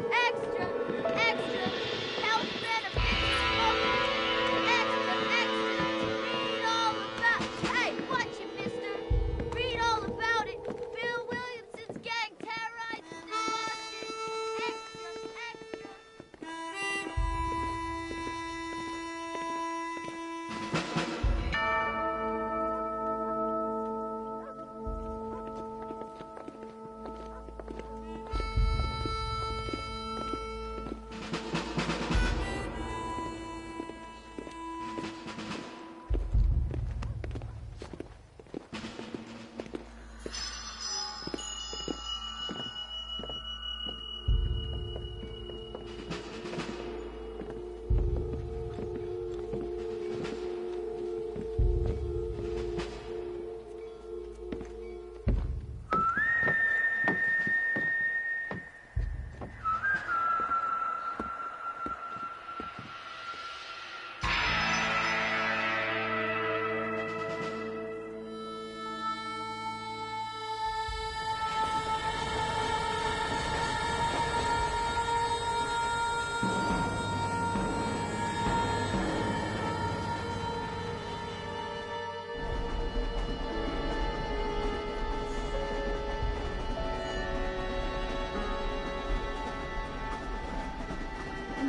Extra! Extra! Health benefits! Extra! Extra! Read all about... Hey, watch it, mister! Read all about it! Bill Williamson's gang terrorized the Washington! Extra! Extra!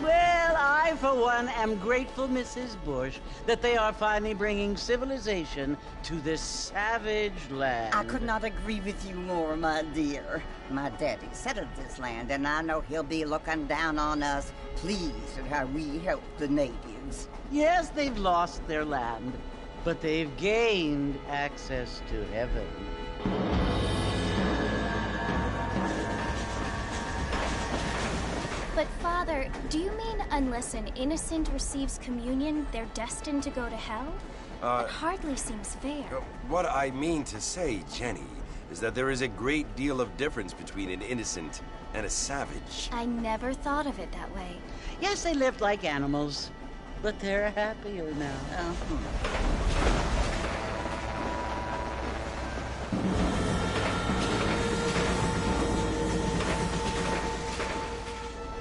Well, I, for one, am grateful, Mrs. Bush, that they are finally bringing civilization to this savage land. I could not agree with you more, my dear. My daddy settled this land, and I know he'll be looking down on us, pleased at how we help the natives. Yes, they've lost their land, but they've gained access to heaven. But Father, do you mean unless an innocent receives communion, they're destined to go to hell? That hardly seems fair. What I mean to say, Jenny, is that there is a great deal of difference between an innocent and a savage. I never thought of it that way. Yes, they lived like animals, but they're happier now.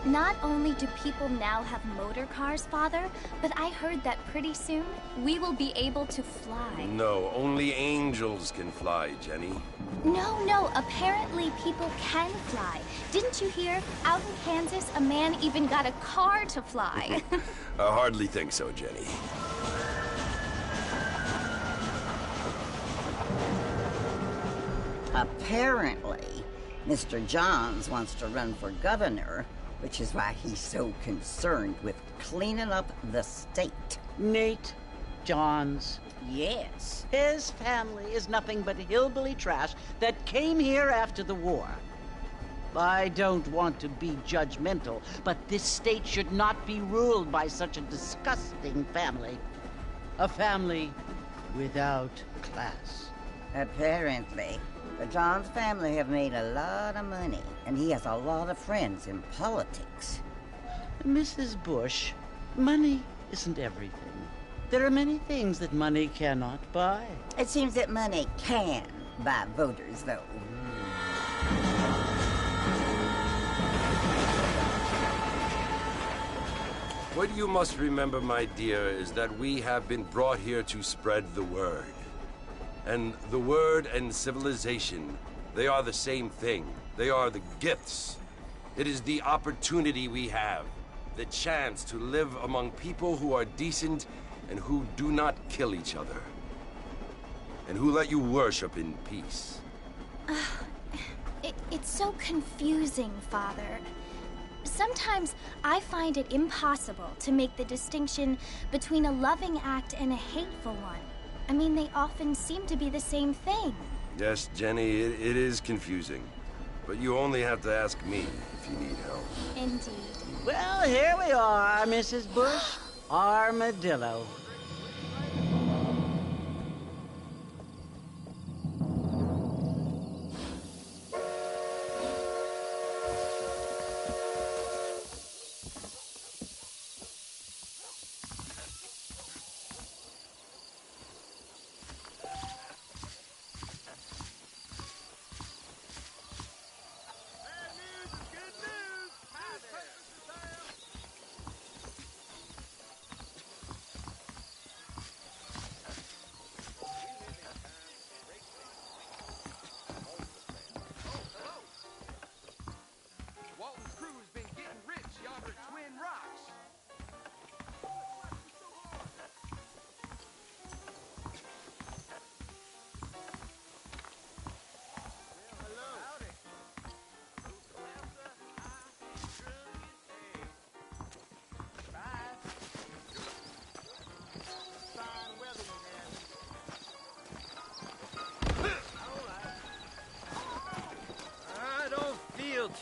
Not only do people now have motor cars, Father, but I heard that pretty soon we will be able to fly. No, only angels can fly, Jenny. No, apparently people can fly. Didn't you hear? Out in Kansas, a man even got a car to fly. I hardly think so, Jenny. Apparently, Mr. Johns wants to run for governor, which is why he's so concerned with cleaning up the state. Nate Johns. Yes. His family is nothing but hillbilly trash that came here after the war. I don't want to be judgmental, but this state should not be ruled by such a disgusting family. A family without class. Apparently. The Johns family have made a lot of money, and he has a lot of friends in politics. Mrs. Bush, money isn't everything. There are many things that money cannot buy. It seems that money can buy voters, though. What you must remember, my dear, is that we have been brought here to spread the word. And the word and civilization, they are the same thing. They are the gifts. It is the opportunity we have, the chance to live among people who are decent and who do not kill each other. And who let you worship in peace? It's so confusing, Father. Sometimes I find it impossible to make the distinction between a loving act and a hateful one. I mean, they often seem to be the same thing. Yes, Jenny, it is confusing. But you only have to ask me if you need help. Indeed. Well, here we are, Mrs. Bush. Armadillo.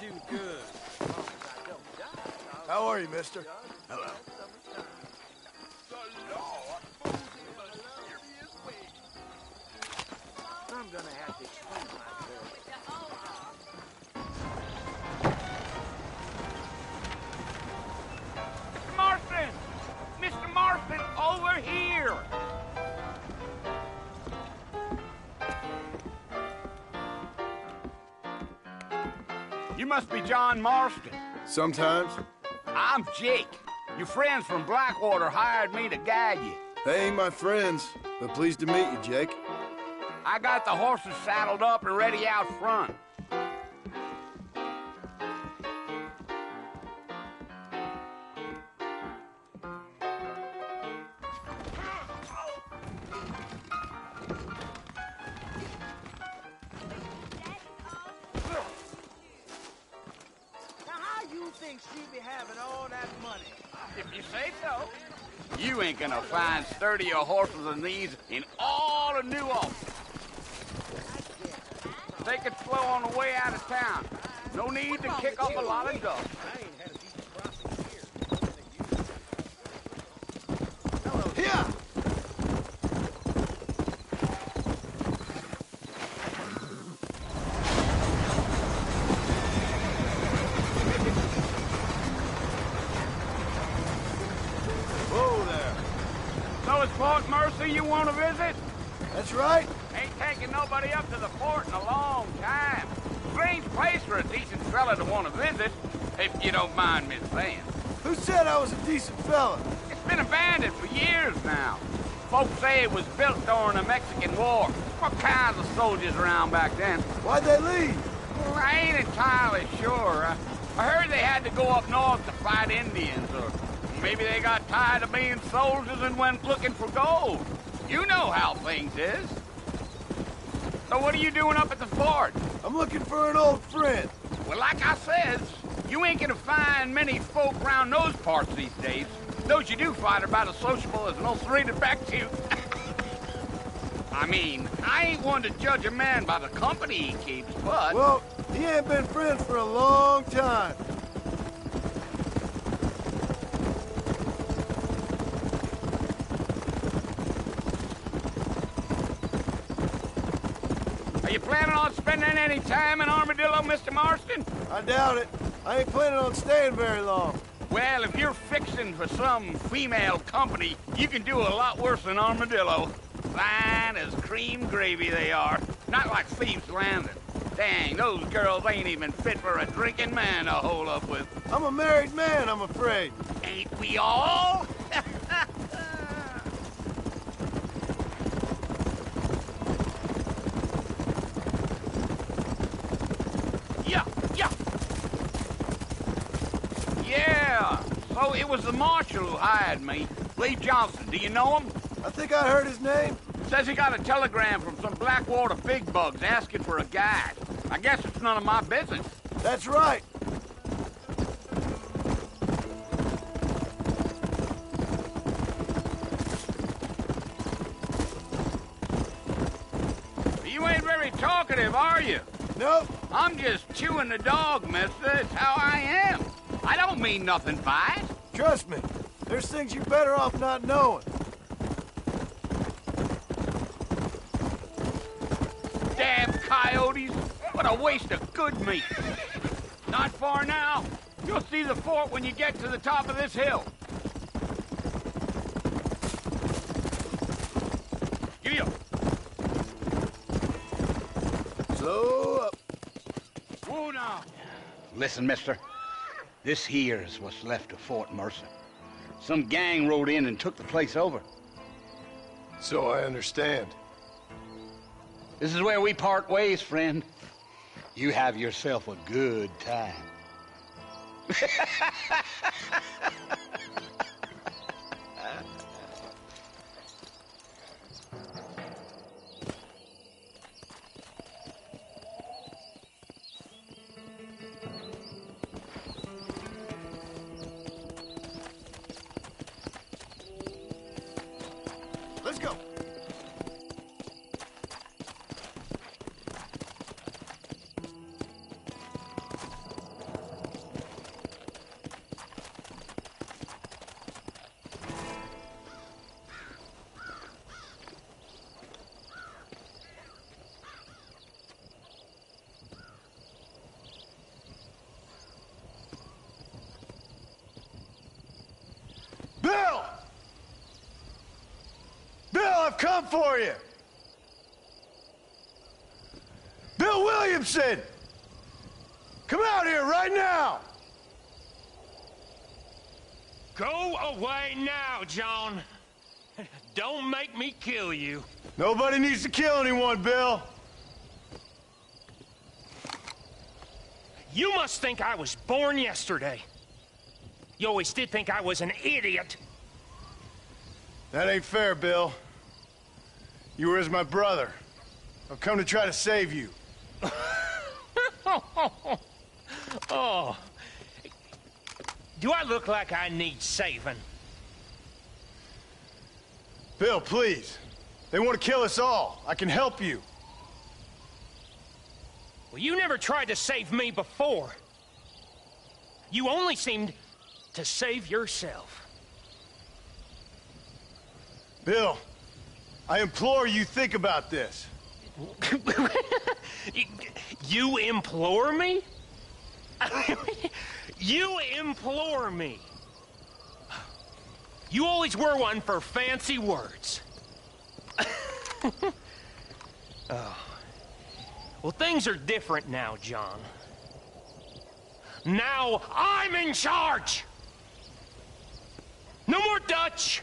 Too good. How are you, mister? Hello. I'm gonna have to explain myself. Marston! Mr. Marston, over here! You must be John Marston. Sometimes. I'm Jake. Your friends from Blackwater hired me to guide you. They ain't my friends, but pleased to meet you, Jake. I got the horses saddled up and ready out front. She be having all that money. If you say so. You ain't gonna find sturdier horses than these in all of New Ulm. Take it slow on the way out of town. No need to kick up a lot of dust. I ain't had a decent crossing here. Here! Fort Mercy you want to visit? That's right. Ain't taking nobody up to the fort in a long time. Strange place for a decent fella to want to visit, if you don't mind me saying. Who said I was a decent fella? It's been abandoned for years now. Folks say it was built during the Mexican War. What kinds of soldiers around back then? Why'd they leave? Well, I ain't entirely sure. I heard they had to go up north to fight Indians, or maybe they got tired of being soldiers and went looking for gold. You know how things is. So what are you doing up at the fort? I'm looking for an old friend. Well, like I says, you ain't gonna find many folk around those parts these days. Those you do find are about as sociable as no three to back to. I mean, I ain't one to judge a man by the company he keeps, but... Well, he ain't been friends for a long time. Are you planning on spending any time in Armadillo, Mr. Marston? I doubt it. I ain't planning on staying very long. Well, if you're fixing for some female company, you can do a lot worse than Armadillo. Fine as cream gravy they are. Not like Thieves' Landing. Dang, those girls ain't even fit for a drinking man to hole up with. I'm a married man, I'm afraid. Ain't we all? Yeah, so it was the marshal who hired me. Lee Johnson, do you know him? I think I heard his name. Says he got a telegram from some Blackwater big bugs asking for a guide. I guess it's none of my business. That's right. You ain't very talkative, are you? Nope. I'm just chewing the dog, mister. It's how I am. I don't mean nothing by it. Trust me. There's things you're better off not knowing. Damn coyotes. What a waste of good meat. Not far now. You'll see the fort when you get to the top of this hill. Giddy-up. Slow up. Whoa now. Listen, mister. This here's what's left of Fort Mercer. Some gang rode in and took the place over. So I understand. This is where we part ways, friend. You have yourself a good time. Let's go. Bill! Bill, I've come for you! Bill Williamson! Come out here right now! Go away now, John. Don't make me kill you. Nobody needs to kill anyone, Bill. You must think I was born yesterday. You always did think I was an idiot. That ain't fair, Bill. You were as my brother. I've come to try to save you. Oh. Do I look like I need saving? Bill, please. They want to kill us all. I can help you. Well, you never tried to save me before. You only seemed to save yourself. Bill, I implore you think about this. You implore me? You implore me. You always were one for fancy words. Oh. Well, things are different now, John. Now I'm in charge! No more Dutch!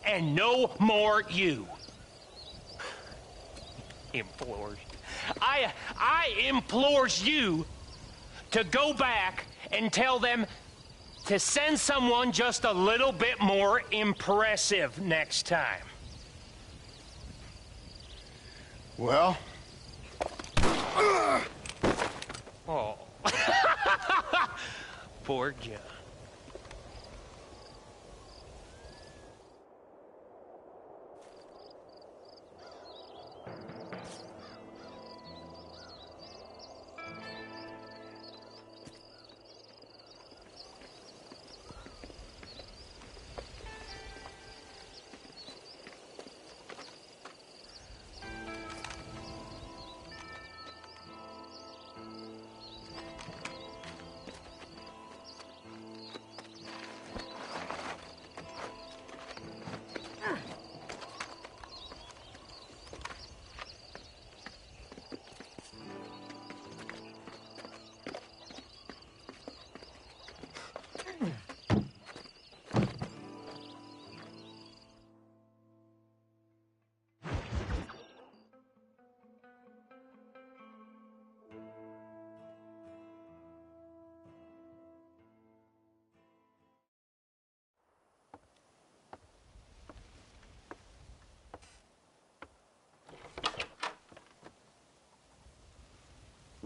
And no more you. Implores. I implores you to go back and tell them to send someone just a little bit more impressive next time. Well? Oh. Poor John.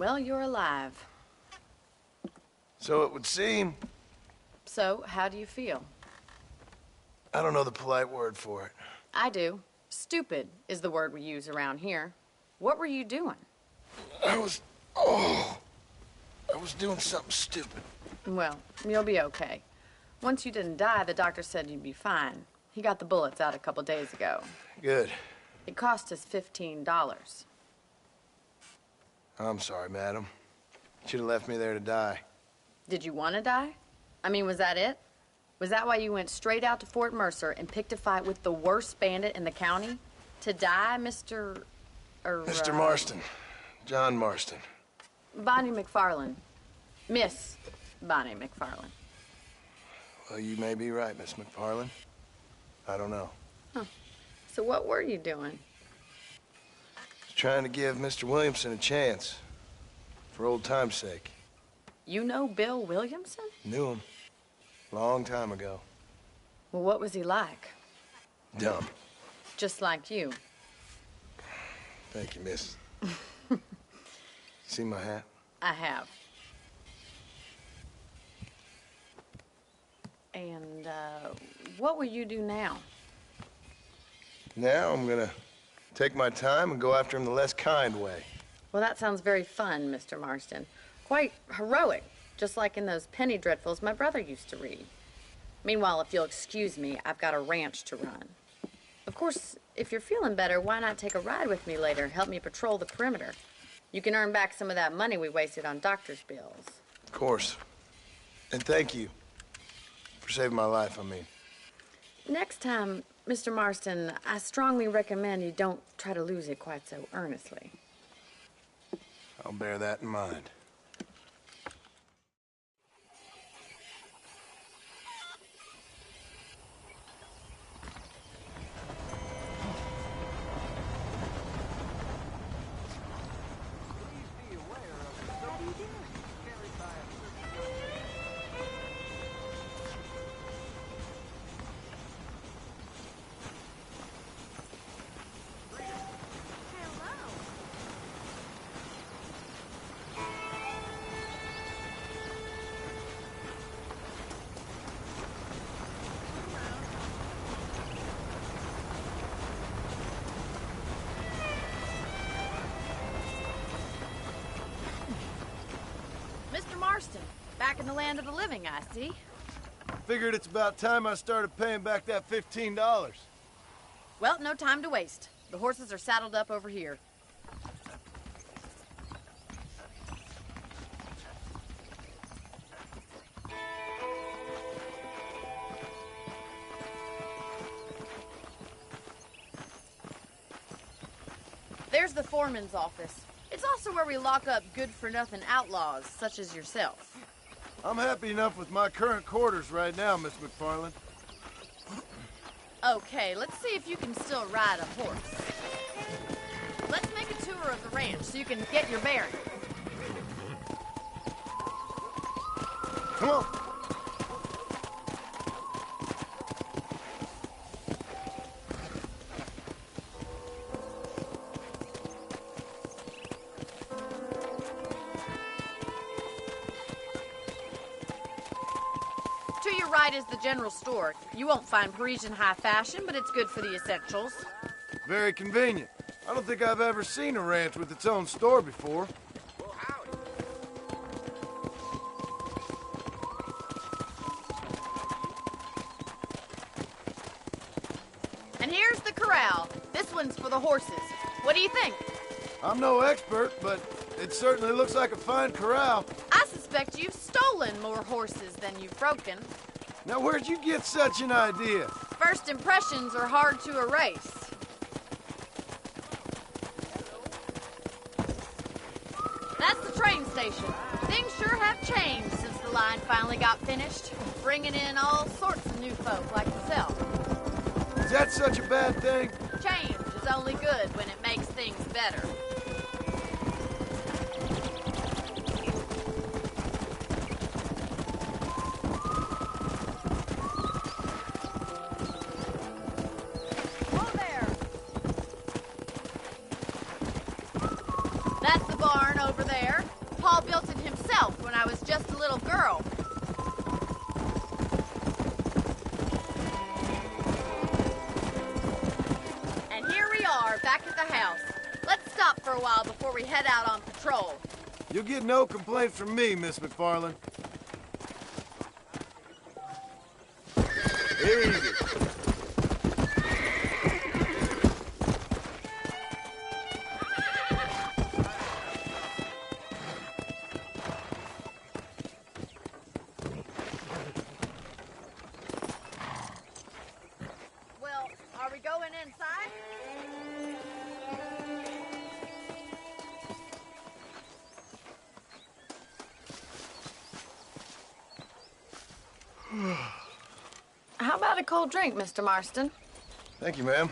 Well, you're alive. So it would seem. So, how do you feel? I don't know the polite word for it. I do. Stupid is the word we use around here. What were you doing? I was doing something stupid. Well, you'll be okay. Once you didn't die, the doctor said you'd be fine. He got the bullets out a couple days ago. Good. It cost us $15. I'm sorry, madam. You should have left me there to die. Did you want to die? I mean, was that it? Was that why you went straight out to Fort Mercer and picked a fight with the worst bandit in the county? To die, Mr. Mr. Marston. John Marston. Bonnie McFarland. Miss Bonnie McFarland. Well, you may be right, Miss McFarland. I don't know. Huh. So what were you doing? Just trying to give Mr. Williamson a chance. For old time's sake. You know Bill Williamson? Knew him. Long time ago. Well, what was he like? Dumb. Just like you. Thank you, miss. See my hat? I have. And, what will you do now? Now I'm gonna take my time and go after him the less kind way. Well, that sounds very fun, Mr. Marston. Quite heroic, just like in those penny dreadfuls my brother used to read. Meanwhile, if you'll excuse me, I've got a ranch to run. Of course, if you're feeling better, why not take a ride with me later and help me patrol the perimeter? You can earn back some of that money we wasted on doctor's bills. Of course. And thank you. For saving my life, I mean. Next time, Mr. Marston, I strongly recommend you don't try to lose it quite so earnestly. I'll bear that in mind. Mr. Marston, back in the land of the living, I see. Figured it's about time I started paying back that $15. Well, no time to waste. The horses are saddled up over here. There's the foreman's office. It's also where we lock up good-for-nothing outlaws, such as yourself. I'm happy enough with my current quarters right now, Miss McFarland. Okay, let's see if you can still ride a horse. Let's make a tour of the ranch so you can get your bearings. Come on. To your right is the general store. You won't find Parisian high fashion, but it's good for the essentials. Very convenient. I don't think I've ever seen a ranch with its own store before. And here's the corral. This one's for the horses. What do you think? I'm no expert, but it certainly looks like a fine corral. I suspect you've stolen more horses than you've broken. Now, where'd you get such an idea? First impressions are hard to erase. That's the train station. Things sure have changed since the line finally got finished, bringing in all sorts of new folk like yourself. Is that such a bad thing? Change is only good when it makes things better. That's the barn over there. for a while before we head out on patrol. You'll get no complaint from me, Miss McFarland. Easy. Well, are we going inside? How about a cold drink, Mr. Marston? Thank you, ma'am.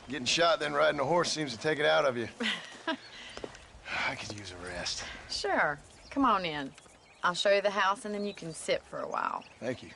Getting shot, then riding a horse seems to take it out of you. I could use a rest. Sure. Come on in. I'll show you the house, and then you can sit for a while. Thank you.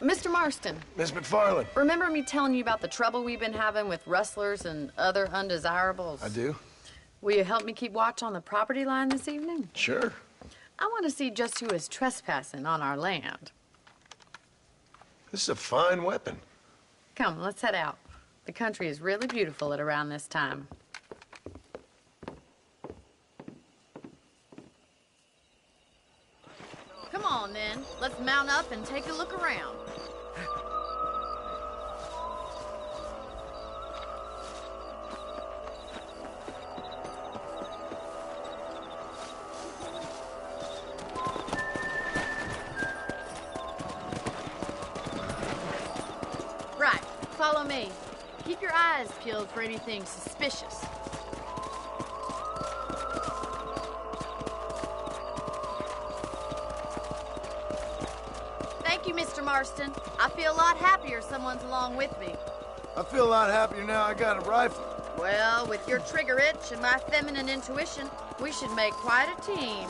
Mr. Marston, Miss McFarland. remember me telling you about the trouble we've been having with rustlers and other undesirables? I do. Will you help me keep watch on the property line this evening? Sure. I want to see just who is trespassing on our land. This is a fine weapon. Come, let's head out. The country is really beautiful at around this time. Come on, then. Let's mount up and take a look around. Right. Follow me. Keep your eyes peeled for anything suspicious. Thank you, Mr. Marston. I feel a lot happier someone's along with me. I feel a lot happier now I got a rifle. Well, with your trigger itch and my feminine intuition, we should make quite a team.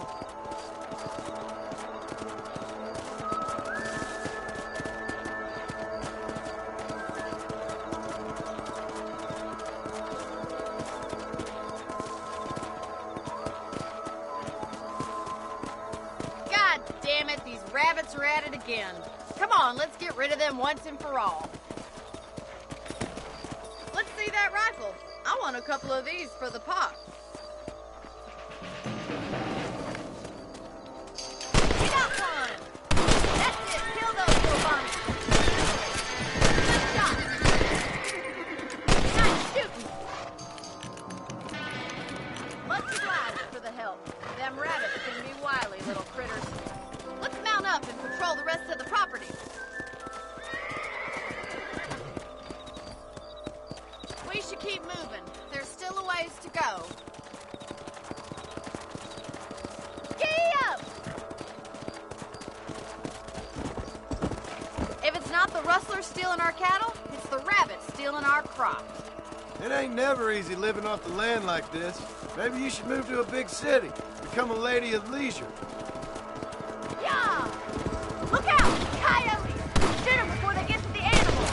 God damn it, these rabbits are at it again. Come on, let's get rid of them once and for all. Let's see that rifle. I want a couple of these for the pot. We got one! That's it, kill those little bunnies. Good shot. Nice shooting. Much obliged for the help. Them rabbits can be wily little critters. Let's mount up and patrol the rest of the property. We should keep moving. There's still a ways to go. Giddy up! If it's not the rustlers stealing our cattle, it's the rabbits stealing our crops. It ain't never easy living off the land like this. Maybe you should move to a big city. Become a lady of leisure. Yeah! Look out! Coyotes! Shoot them before they get to the animals!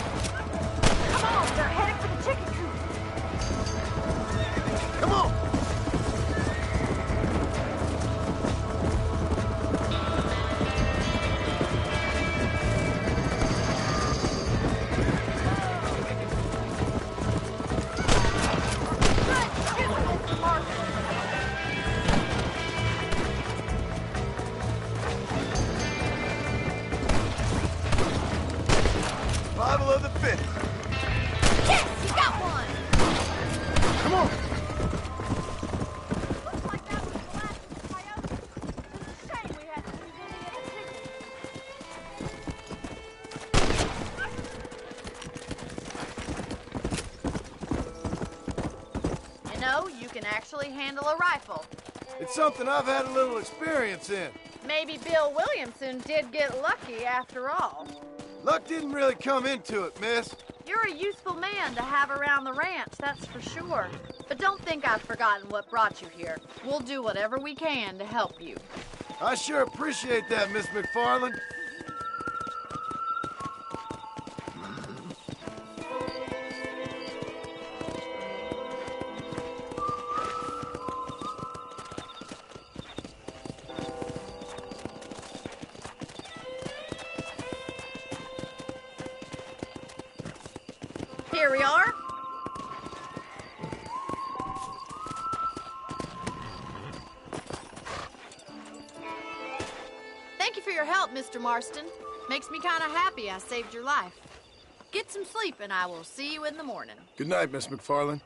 Come on, they're heading for the chicken coop! Come on! Good shooting, Mr. Marston! Survival of the fittest. Yes, you got one! Come on! Looks like that was the last of the coyotes. It's a shame we had to lose any of the chickens. You know, you can actually handle a rifle. It's something I've had a little experience in. Maybe Bill Williamson did get lucky after all. Luck didn't really come into it, miss. You're a useful man to have around the ranch, that's for sure. But don't think I've forgotten what brought you here. We'll do whatever we can to help you. I sure appreciate that, Miss McFarland. Here we are. Thank you for your help, Mr. Marston. Makes me kind of happy I saved your life. Get some sleep and I will see you in the morning. Good night, Miss McFarland.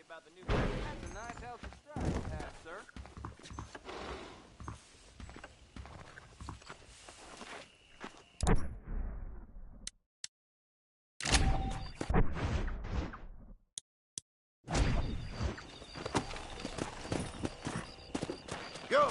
About the new that's a nice healthy stride you have, sir. Go!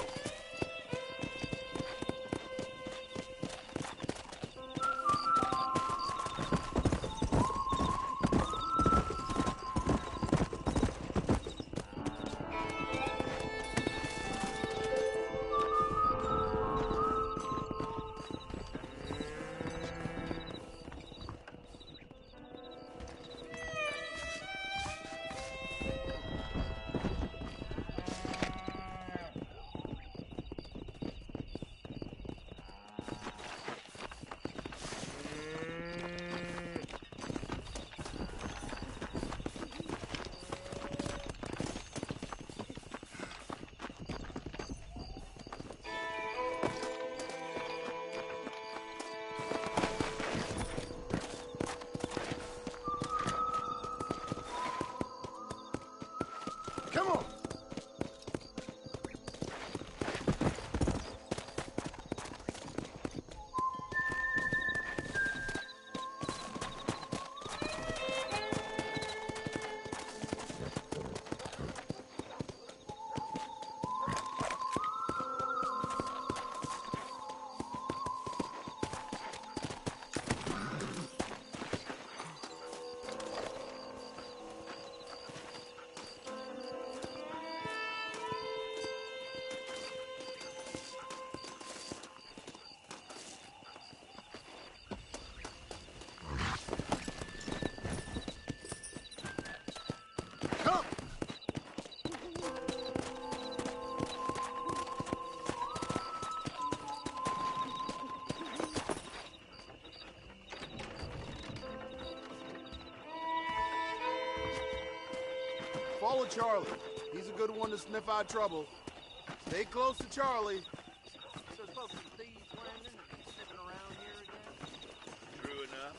Come on! Come! Follow Charlie. He's a good one to sniff out trouble. Stay close to Charlie. So folks and thieves, Landon, are they sniffing around here again? True enough.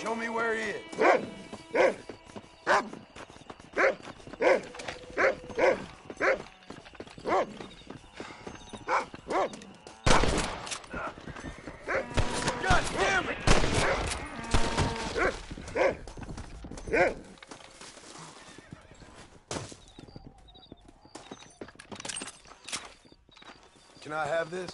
Show me where he is. God damn it! Can I have this?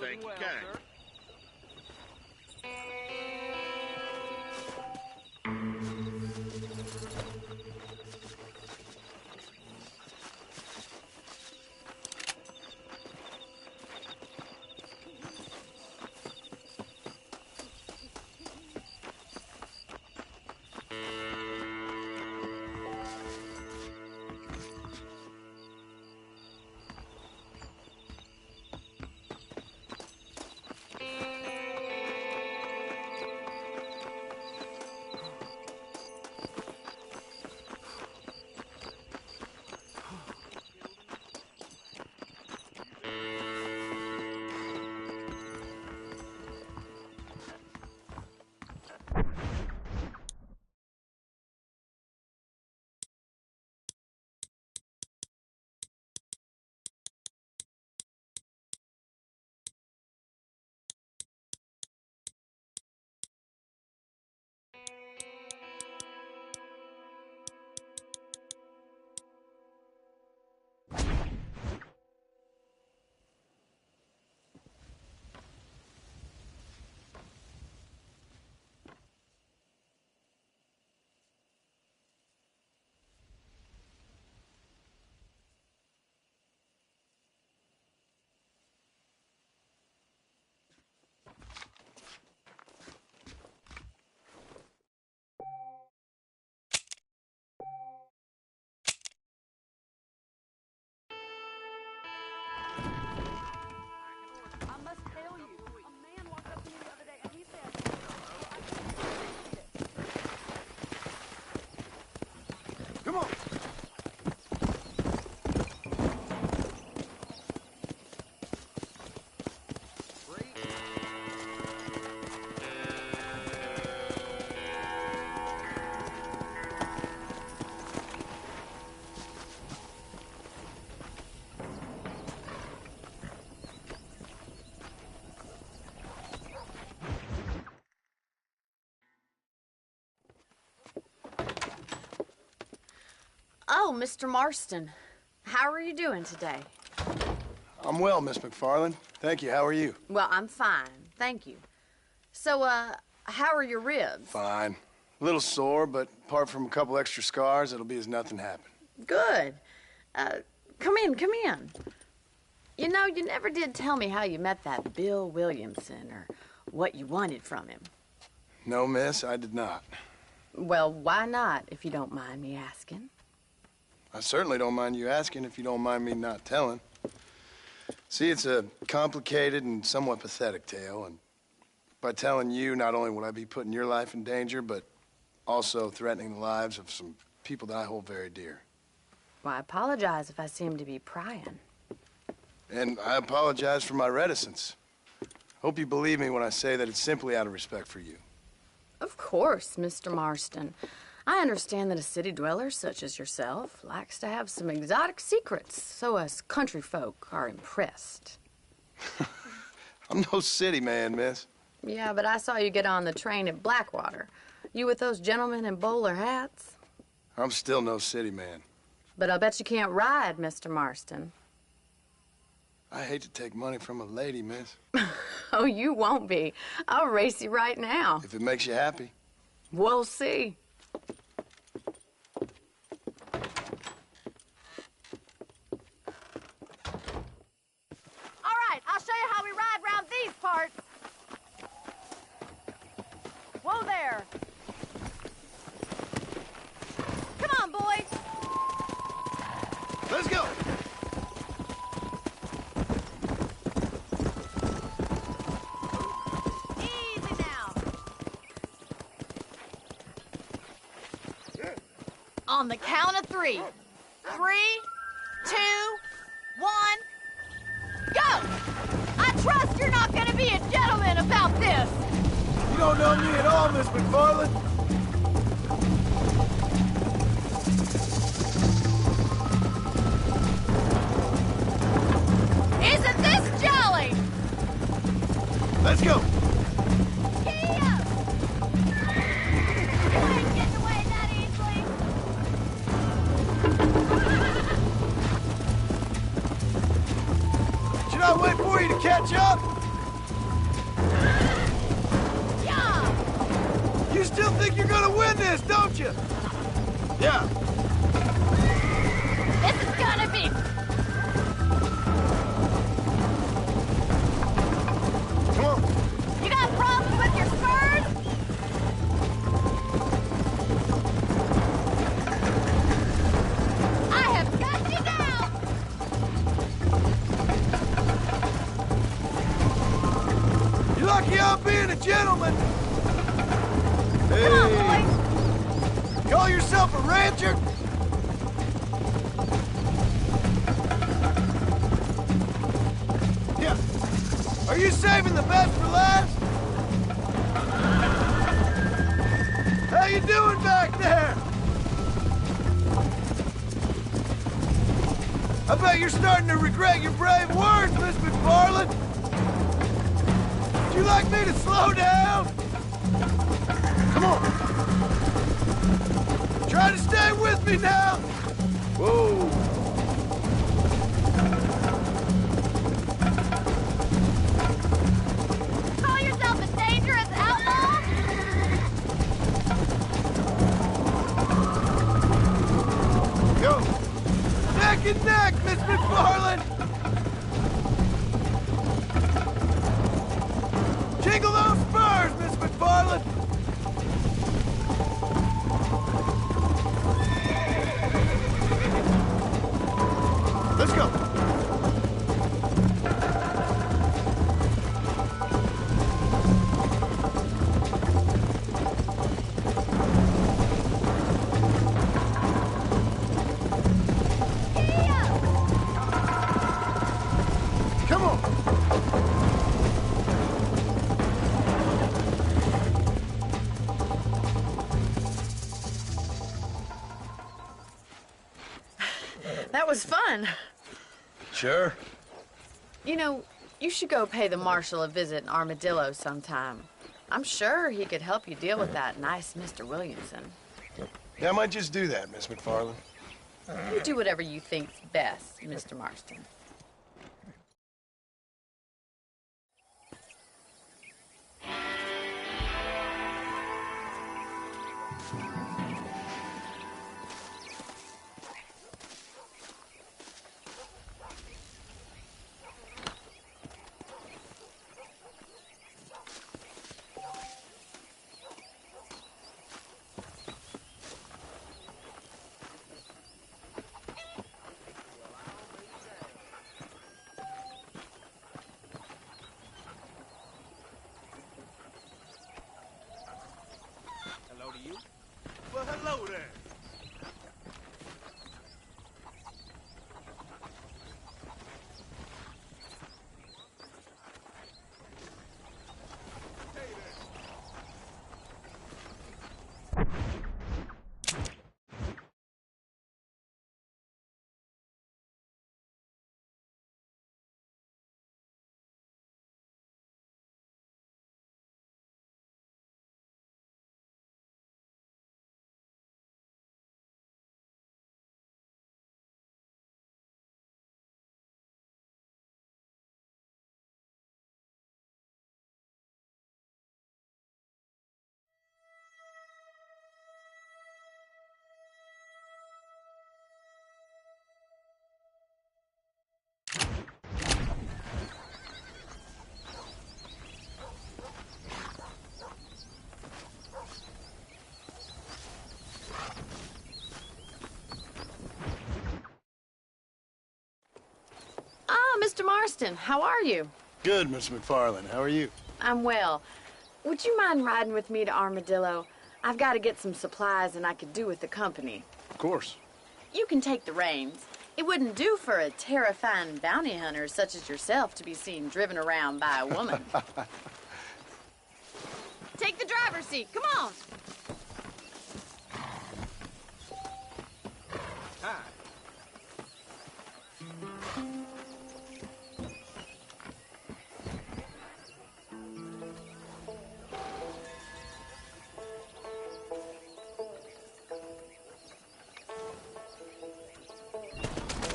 Thank you, kind. Come on! Oh, Mr. Marston, how are you doing today? I'm well, Miss McFarland. Thank you. How are you? Well, I'm fine, thank you. So, how are your ribs? Fine. A little sore, but apart from a couple extra scars, it'll be as nothing happened. Good. Come in, come in. You know, you never did tell me how you met that Bill Williamson or what you wanted from him. No, miss, I did not. Well, why not, if you don't mind me asking? I certainly don't mind you asking if you don't mind me not telling. See, it's a complicated and somewhat pathetic tale, and by telling you, not only will I be putting your life in danger, but also threatening the lives of some people that I hold very dear. Well, I apologize if I seem to be prying. And I apologize for my reticence. Hope you believe me when I say that it's simply out of respect for you. Of course, Mr. Marston. I understand that a city dweller such as yourself likes to have some exotic secrets, so us country folk are impressed. I'm no city man, miss. Yeah, but I saw you get on the train at Blackwater. You with those gentlemen in bowler hats? I'm still no city man. But I'll bet you can't ride, Mr. Marston. I hate to take money from a lady, miss. Oh, you won't be. I'll race you right now. If it makes you happy. We'll see. All right, I'll show you how we ride round these parts. Whoa there. Come on, boys. Let's go. Easy now. On the count of 3. 3, 2, 1, go! I trust you're not gonna be a gentleman about this. You don't know me at all, Miss McFarland. Let's go! Kia! You ain't getting away that easily. Should I wait for you to catch up? Yeah! You still think you're gonna win this, don't you? Yeah. This is gonna be... Come on. You got problems with your spurs? I have got you down! You're lucky I'm being a gentleman. Come on, boys! Call yourself a rancher? Yeah. Are you saving the best for last? How you doing back there? I bet you're starting to regret your brave words, Miss McFarland. Would you like me to slow down? Come on. Try to stay with me now. Whoa. Call yourself a dangerous outlaw? Go. Neck and neck, Miss McFarland. Jingle those spurs, Miss McFarland. Let's go. Come on. That was fun. Sure. You know, you should go pay the marshal a visit in Armadillo sometime. I'm sure he could help you deal with that nice Mr. Williamson. Yeah, I might just do that, Miss McFarland. You do whatever you think's best, Mr. Marston. Hello to you. Well, hello there. Mr. Marston, how are you? Good, Miss McFarland. How are you? I'm well. Would you mind riding with me to Armadillo? I've got to get some supplies and I could do with the company. Of course. You can take the reins. It wouldn't do for a terrifying bounty hunter such as yourself to be seen driven around by a woman. Take the driver's seat. Come on. Hi.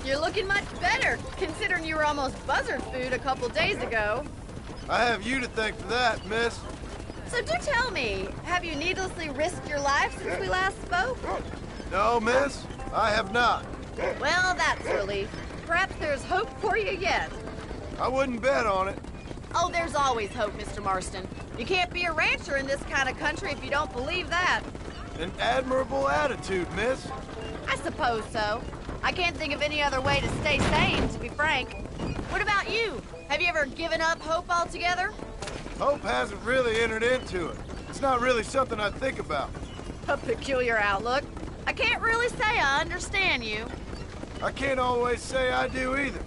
You're looking much better, considering you were almost buzzard food a couple days ago. I have you to thank for that, miss. So do tell me, have you needlessly risked your life since we last spoke? No, miss, I have not. Well, that's a relief. Perhaps there's hope for you yet. I wouldn't bet on it. Oh, there's always hope, Mr. Marston. You can't be a rancher in this kind of country if you don't believe that. An admirable attitude, miss. I suppose so. I can't think of any other way to stay sane, to be frank. What about you? Have you ever given up hope altogether? Hope hasn't really entered into it. It's not really something I think about. A peculiar outlook. I can't really say I understand you. I can't always say I do either.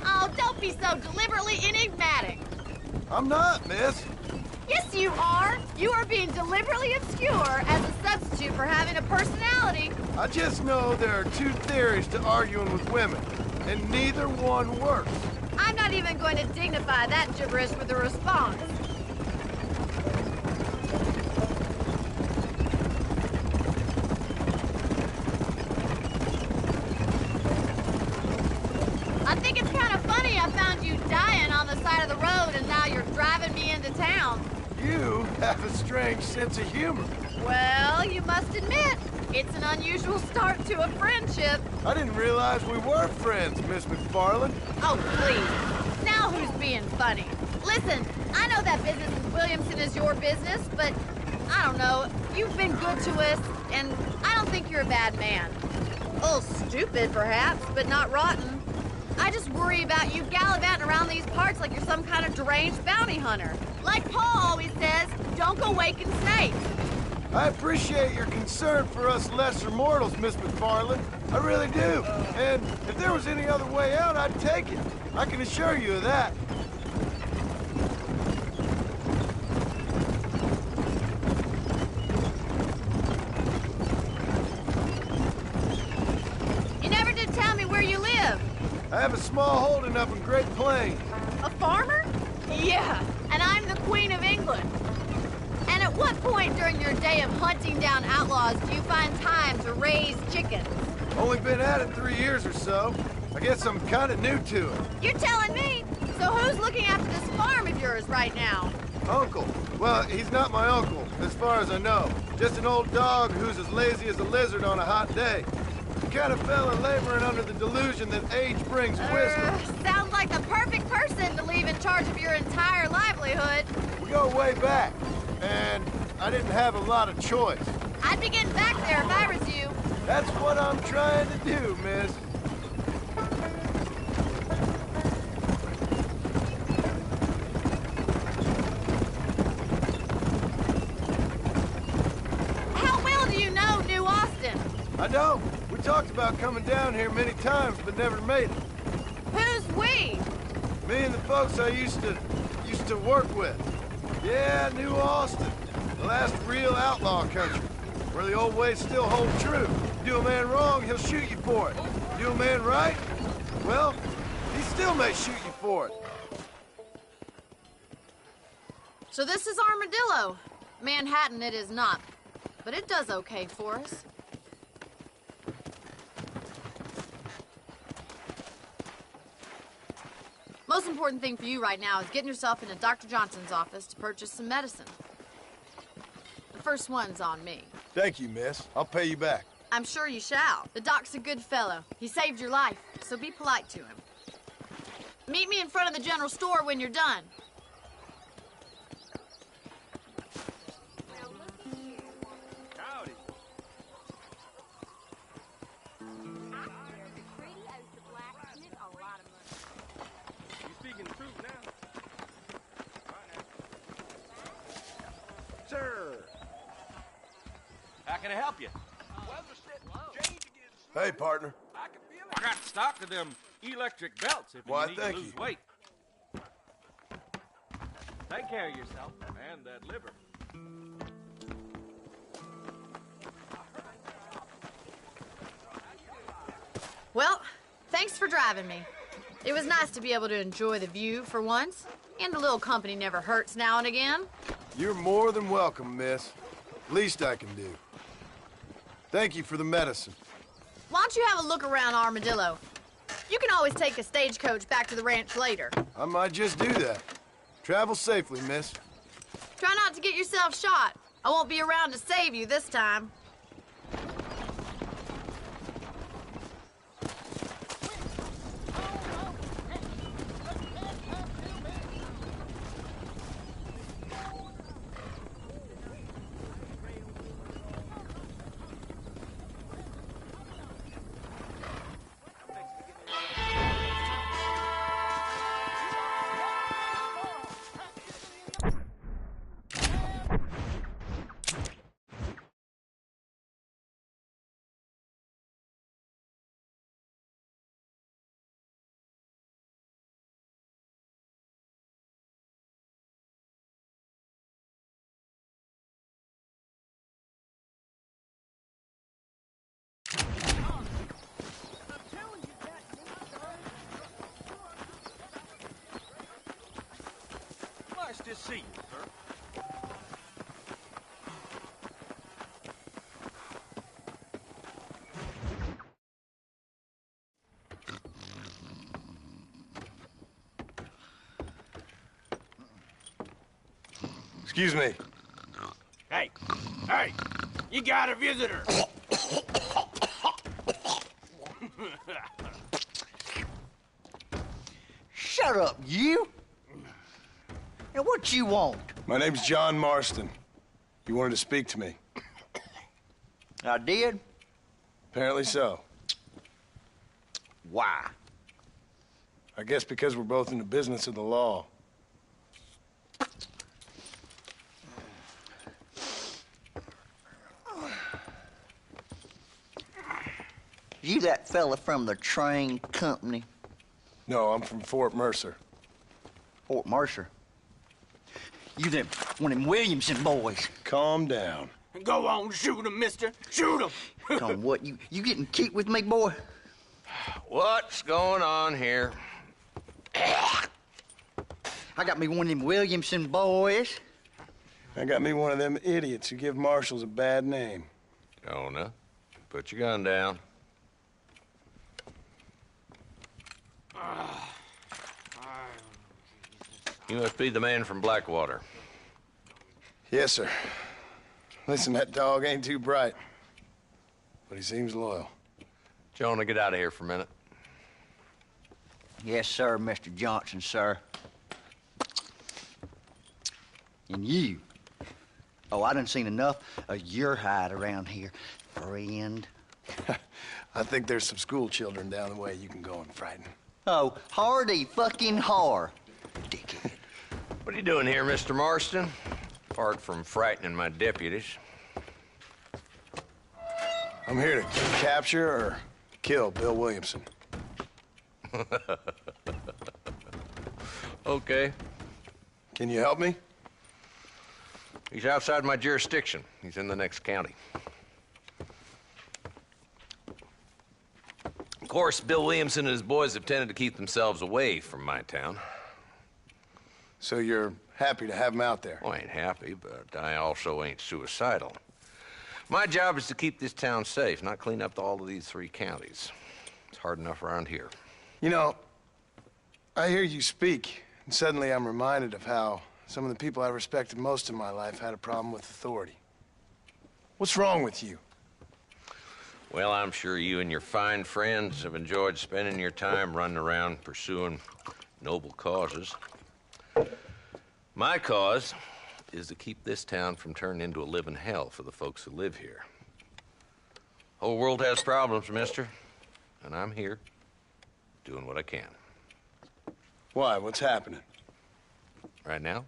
Oh, don't be so deliberately enigmatic. I'm not, miss. Yes, you are. You are being deliberately obscure as a substitute for having a personality. I just know there are two theories to arguing with women, and neither one works. I'm not even going to dignify that gibberish with a response. I think it's kind of funny I found you dying on the side of the road and now you're driving me into town. You have a strange sense of humor. Well, you must admit, it's an unusual start to a friendship. I didn't realize we were friends, Miss McFarland. Oh, please. Now who's being funny? Listen, I know that business with Williamson is your business, but I don't know. You've been good to us, and I don't think you're a bad man. A little stupid, perhaps, but not rotten. I just worry about you gallivanting around these parts like you're some kind of deranged bounty hunter. Like Paul always says, don't go waking snakes. I appreciate your concern for us lesser mortals, Miss McFarland. I really do. And if there was any other way out, I'd take it. I can assure you of that. You never did tell me where you live. I have a small holding up in Great Plains. A farmer? Yeah, and I'm the Queen of England. And at what point during your day of hunting down outlaws do you find time to raise chickens? Only been at it 3 years or so. I guess I'm kind of new to it. You're telling me? So who's looking after this farm of yours right now? Uncle. Well, he's not my uncle, as far as I know. Just an old dog who's as lazy as a lizard on a hot day. The kind of fella laboring under the delusion that age brings wisdom. Sounds like the perfect person to leave in charge of your entire livelihood. We go way back, and I didn't have a lot of choice. I'd be getting back there if I was you. That's what I'm trying to do, miss. How well do you know New Austin? I don't. We talked about coming down here many times, but never made it. Who's we? Me and the folks I used to work with. Yeah, New Austin. The last real outlaw country, where the old ways still hold true. Do a man wrong, he'll shoot you for it. Do a man right, well, he still may shoot you for it. So this is Armadillo. Manhattan it is not, but it does okay for us. Most important thing for you right now is getting yourself into Dr. Johnson's office to purchase some medicine. The first one's on me. Thank you, miss. I'll pay you back. I'm sure you shall. The doc's a good fellow. He saved your life, so be polite to him. Meet me in front of the general store when you're done. Howdy. You speaking the truth now? Sir. How can I help you? Hey, partner. I got stock of them electric belts if Why, you need to thank lose you. weight. Take care of yourself and that liver. Well, thanks for driving me. It was nice to be able to enjoy the view for once, and a little company never hurts now and again. You're more than welcome, miss. Least I can do. Thank you for the medicine. Why don't you have a look around Armadillo? You can always take a stagecoach back to the ranch later. I might just do that. Travel safely, miss. Try not to get yourself shot. I won't be around to save you this time. Nice to see you, sir. Excuse me. Hey, hey, you got a visitor. Shut up, you! Now, what you want? My name's John Marston. You wanted to speak to me. I did? Apparently so. Why? I guess because we're both in the business of the law. You that fella from the train company? No, I'm from Fort Mercer. Fort Mercer? You them one of them Williamson boys? Calm down. Go on, shoot him, mister. Shoot him. Come on, what, you getting kicked with me, boy? What's going on here? I got me one of them Williamson boys. I got me one of them idiots who give marshals a bad name. Jonah, put your gun down. You must be the man from Blackwater. Yes, sir. Listen, that dog ain't too bright, but he seems loyal. Jonah, get out of here for a minute. Yes, sir, Mr. Johnson, sir. And you. Oh, I done seen enough of your hide around here, friend. I think there's some school children down the way you can go and frighten. Oh, hardy fucking har. Dickhead. What are you doing here, Mr. Marston? Apart from frightening my deputies. I'm here to capture or kill Bill Williamson. Okay. Can you help me? He's outside my jurisdiction. He's in the next county. Of course, Bill Williamson and his boys have tended to keep themselves away from my town. So you're happy to have him out there? Well, I ain't happy, but I also ain't suicidal. My job is to keep this town safe, not clean up all of these 3 counties. It's hard enough around here. You know, I hear you speak, and suddenly I'm reminded of how some of the people I respected most in my life had a problem with authority. What's wrong with you? Well, I'm sure you and your fine friends have enjoyed spending your time running around pursuing noble causes. My cause is to keep this town from turning into a living hell for the folks who live here. Whole world has problems, mister, and I'm here doing what I can. Why? What's happening? Right now,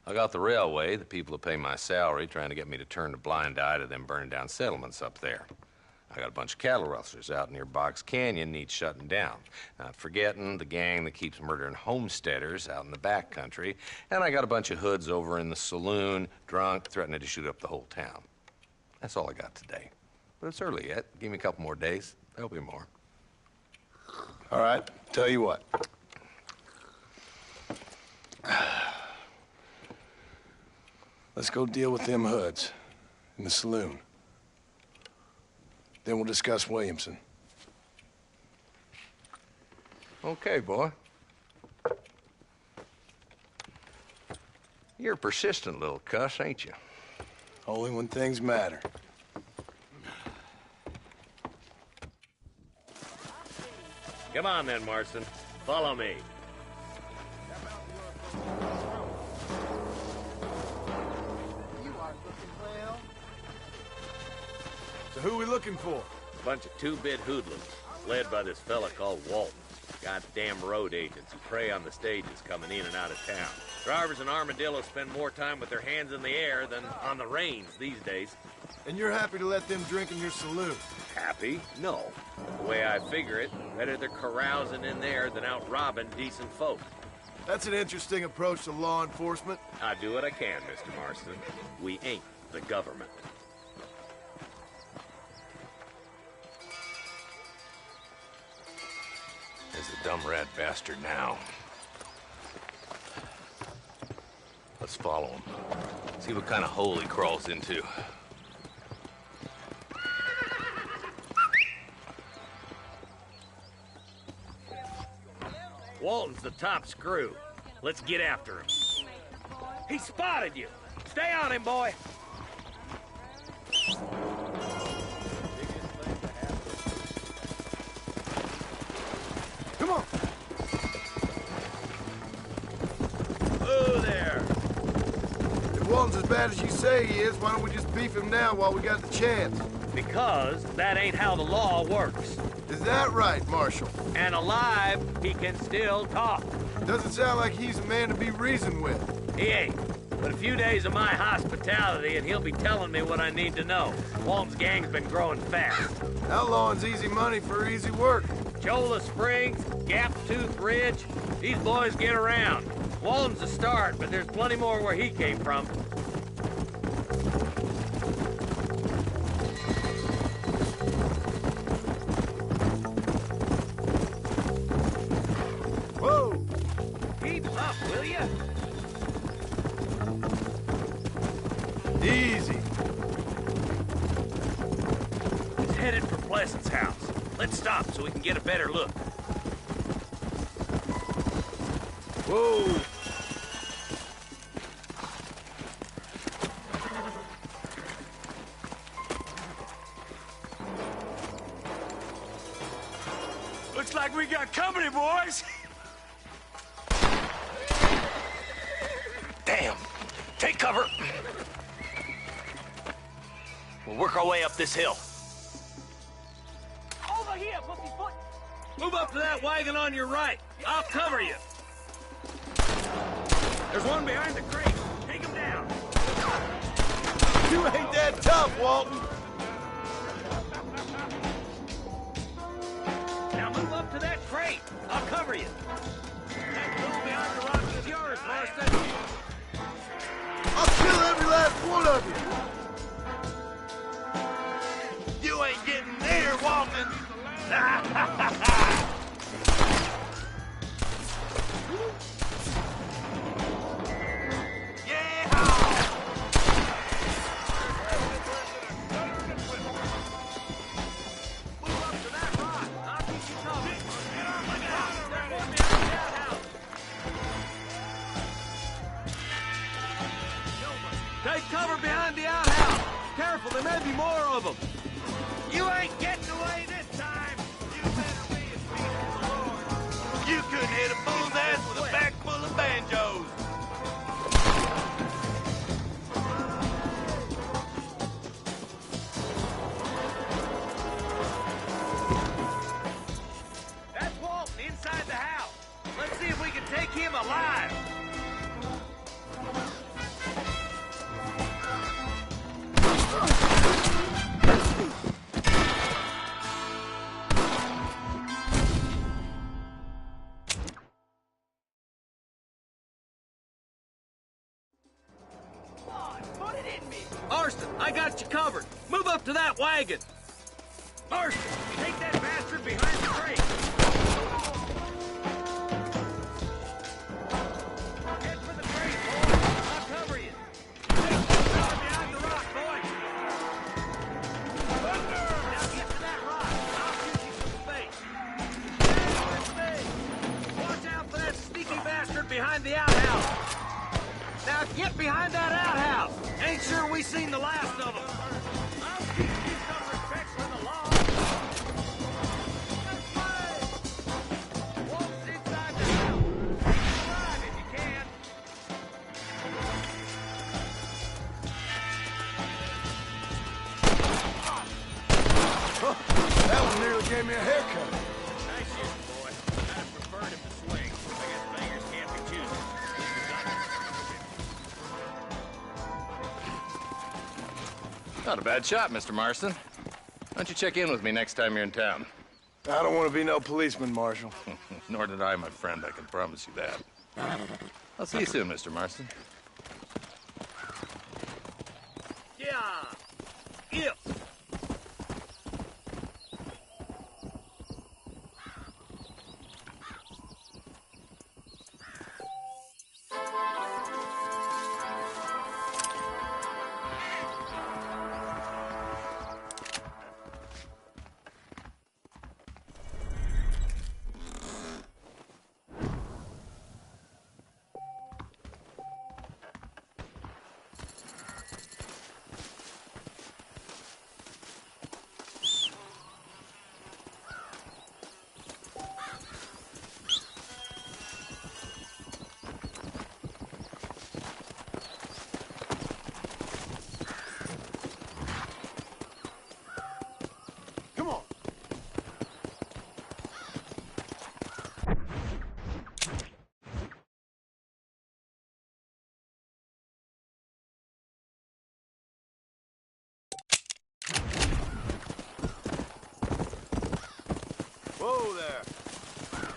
I got the railway, the people that pay my salary, trying to get me to turn a blind eye to them burning down settlements up there. I got a bunch of cattle rustlers out near Box Canyon needs shutting down. Not forgetting the gang that keeps murdering homesteaders out in the back country. And I got a bunch of hoods over in the saloon, drunk, threatening to shoot up the whole town. That's all I got today. But it's early yet. Give me a couple more days. There'll be more. All right, tell you what. Let's go deal with them hoods in the saloon. Then we'll discuss Williamson. Okay, boy. You're a persistent little cuss, ain't you? Only when things matter. Come on then, Marston. Follow me. So who we looking for? Bunch of two-bit hoodlums, led by this fella called Walton. Goddamn road agents who prey on the stages coming in and out of town. Drivers in Armadillo spend more time with their hands in the air than on the reins these days. And you're happy to let them drink in your saloon? Happy? No. The way I figure it, better they're carousing in there than out robbing decent folk. That's an interesting approach to law enforcement. I do what I can, Mr. Marston. We ain't the government. There's the dumb rat bastard now. Let's follow him. See what kind of hole he crawls into. Walton's the top screw. Let's get after him. He spotted you. Stay on him, boy. Come on. Oh, there. If Walton's as bad as you say he is, why don't we just beef him now while we got the chance? Because that ain't how the law works. Is that right, Marshal? And alive, he can still talk. Doesn't sound like he's a man to be reasoned with. He ain't. But a few days of my hospitality and he'll be telling me what I need to know. Walton's gang's been growing fast. Outlawing's easy money for easy work. Cholla Springs, Gap Tooth Ridge, these boys get around. Walton's a start, but there's plenty more where he came from. Whoa! Keep up, will ya? Easy. He's headed for Pleasant's house. Let's stop so we can get a better look. Whoa! Looks like we got company, boys. Damn! Take cover! We'll work our way up this hill. Over here, pussyfoot. Move up to that wagon on your right. I'll cover you. There's one behind the crate. Take him down. You ain't that tough, Walton. Now move up to that crate. I'll cover you. That tool behind the rock is yours, Marston. I'll kill every last one of you. You ain't getting near Walton. Take cover behind the outhouse. Careful, there may be more of them. You ain't getting away this time. You better be a speak of the Lord. You couldn't hit a bull's ass with a bag full of banjos. That's Walton inside the house. Let's see if we can take him alive. Marston, I got you covered. Move up to that wagon. Marston, take that bastard behind the crate. Head for the crate, boys. I'll cover you. Take cover behind the rock, boys. Now get to that rock. I'll shoot you some space. Stand with me. we seen the last of them. I'll teach you some respect for the law. Walt's inside the house. Ride if you can. That one nearly gave me a haircut. Nice shooting, boy. I'd prefer him to swing. I guess beggars can't be choosers. Not a bad shot, Mr. Marston. Why don't you check in with me next time you're in town? I don't want to be no policeman, Marshal. Nor did I, my friend. I can promise you that. I'll see you soon, Mr. Marston. Yeah. Yep. Whoa there.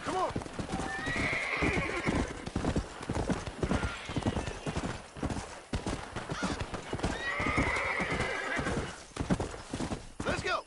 Come on. Let's go.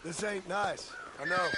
This ain't nice. I know.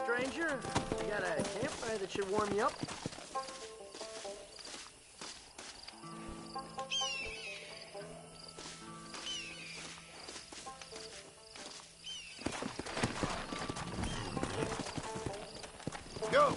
stranger. You got a campfire that should warm you up. Go!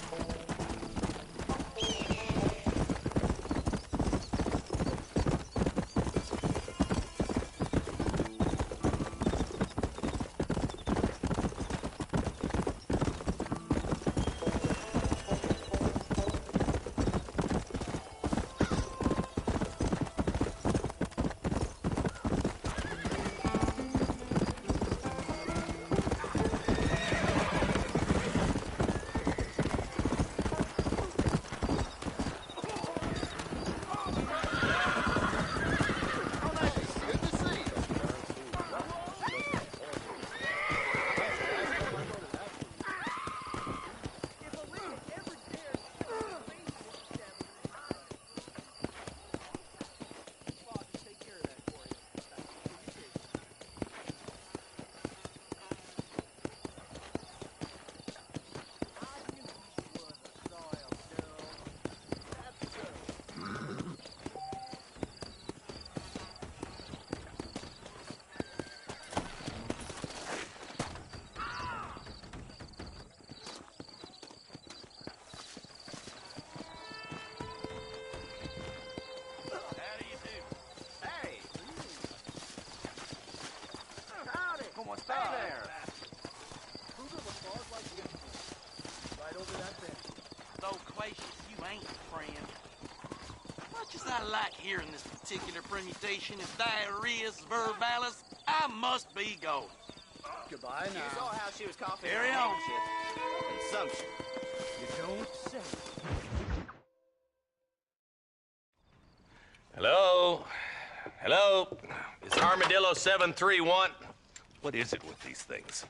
Stay there. Right over that bench. Though Glacius, you ain't friend. Much as I like hearing this particular permutation of diarrheas verbalis, I must be going. Goodbye now. You saw how she was coughing. Carry her on. Consumption. You don't say. Hello? Hello? It's Armadillo 731. What is it with these things?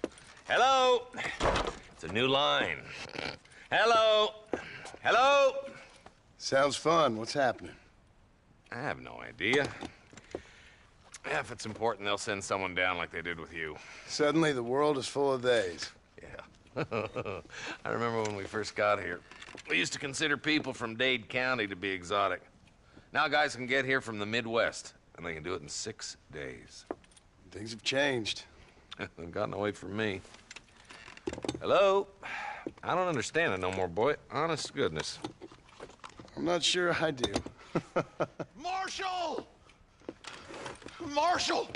Hello? It's a new line. Hello? Hello? Sounds fun. What's happening? I have no idea. Yeah, if it's important, they'll send someone down like they did with you. Suddenly, the world is full of theys. Yeah. I remember when we first got here. We used to consider people from Dade County to be exotic. Now guys can get here from the Midwest, and they can do it in 6 days. Things have changed. They've gotten away from me. Hello? I don't understand it no more, boy. Honest to goodness. I'm not sure I do. Marshal! Marshal!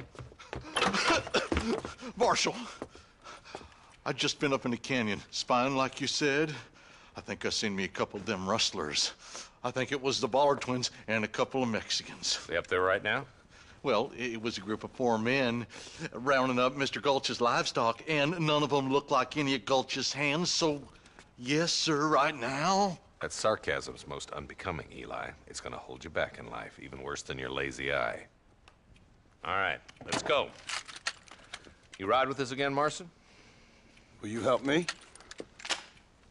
Marshal! I just been up in the canyon, spying like you said. I think I seen me a couple of them rustlers. I think it was the Ballard twins and a couple of Mexicans. They up there right now? Well, it was a group of 4 men rounding up Mr. Gulch's livestock, and none of them looked like any of Gulch's hands, so yes, sir, right now. That sarcasm's most unbecoming, Eli. It's gonna hold you back in life, even worse than your lazy eye. All right, let's go. You ride with us again, Marston? Will you help me?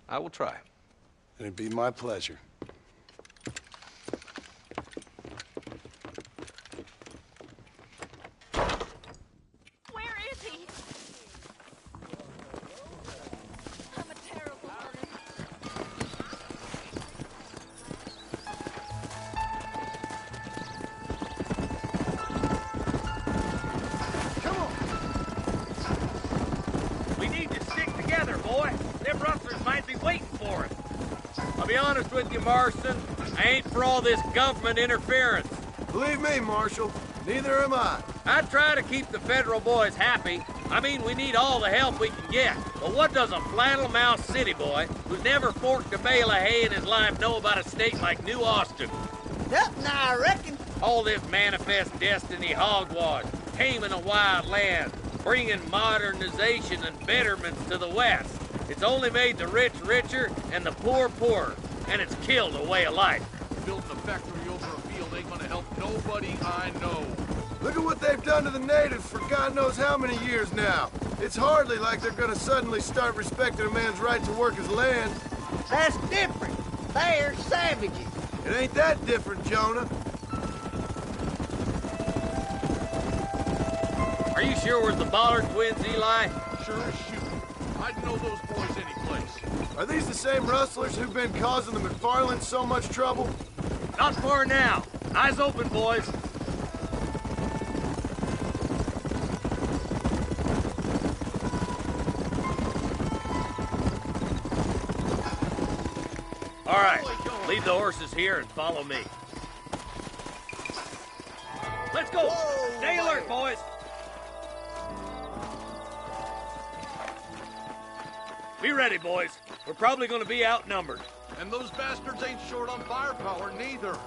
I will try. It'd be my pleasure. Where is he? I'm a terrible hunter. We need to stick together, boy. Them rustlers might be waiting for us. I'll be honest with you, Marston. I ain't for all this government interference. Believe me, Marshal, neither am I. I try to keep the federal boys happy. I mean, we need all the help we can get. But what does a flannel-mouthed city boy who's never forked a bale of hay in his life know about a state like New Austin? Nothing, I reckon. All this manifest destiny hogwash, taming a wild land, bringing modernization and betterments to the West. It's only made the rich richer and the poor poorer, and it's killed a way of life. Building a factory over a field ain't gonna help nobody I know. Look at what they've done to the natives for God knows how many years now. It's hardly like they're gonna suddenly start respecting a man's right to work his land. That's different. They're savages. It ain't that different, Jonah. Are you sure we're the Ballard twins, Eli? Sure as shoot. I'd know those boys any place. Are these the same rustlers who've been causing the McFarlands so much trouble? Not for now. Eyes open, boys. All right, leave the horses here and follow me. Let's go. Stay alert, boys. Be ready, boys. We're probably going to be outnumbered. And those bastards ain't short on firepower, neither.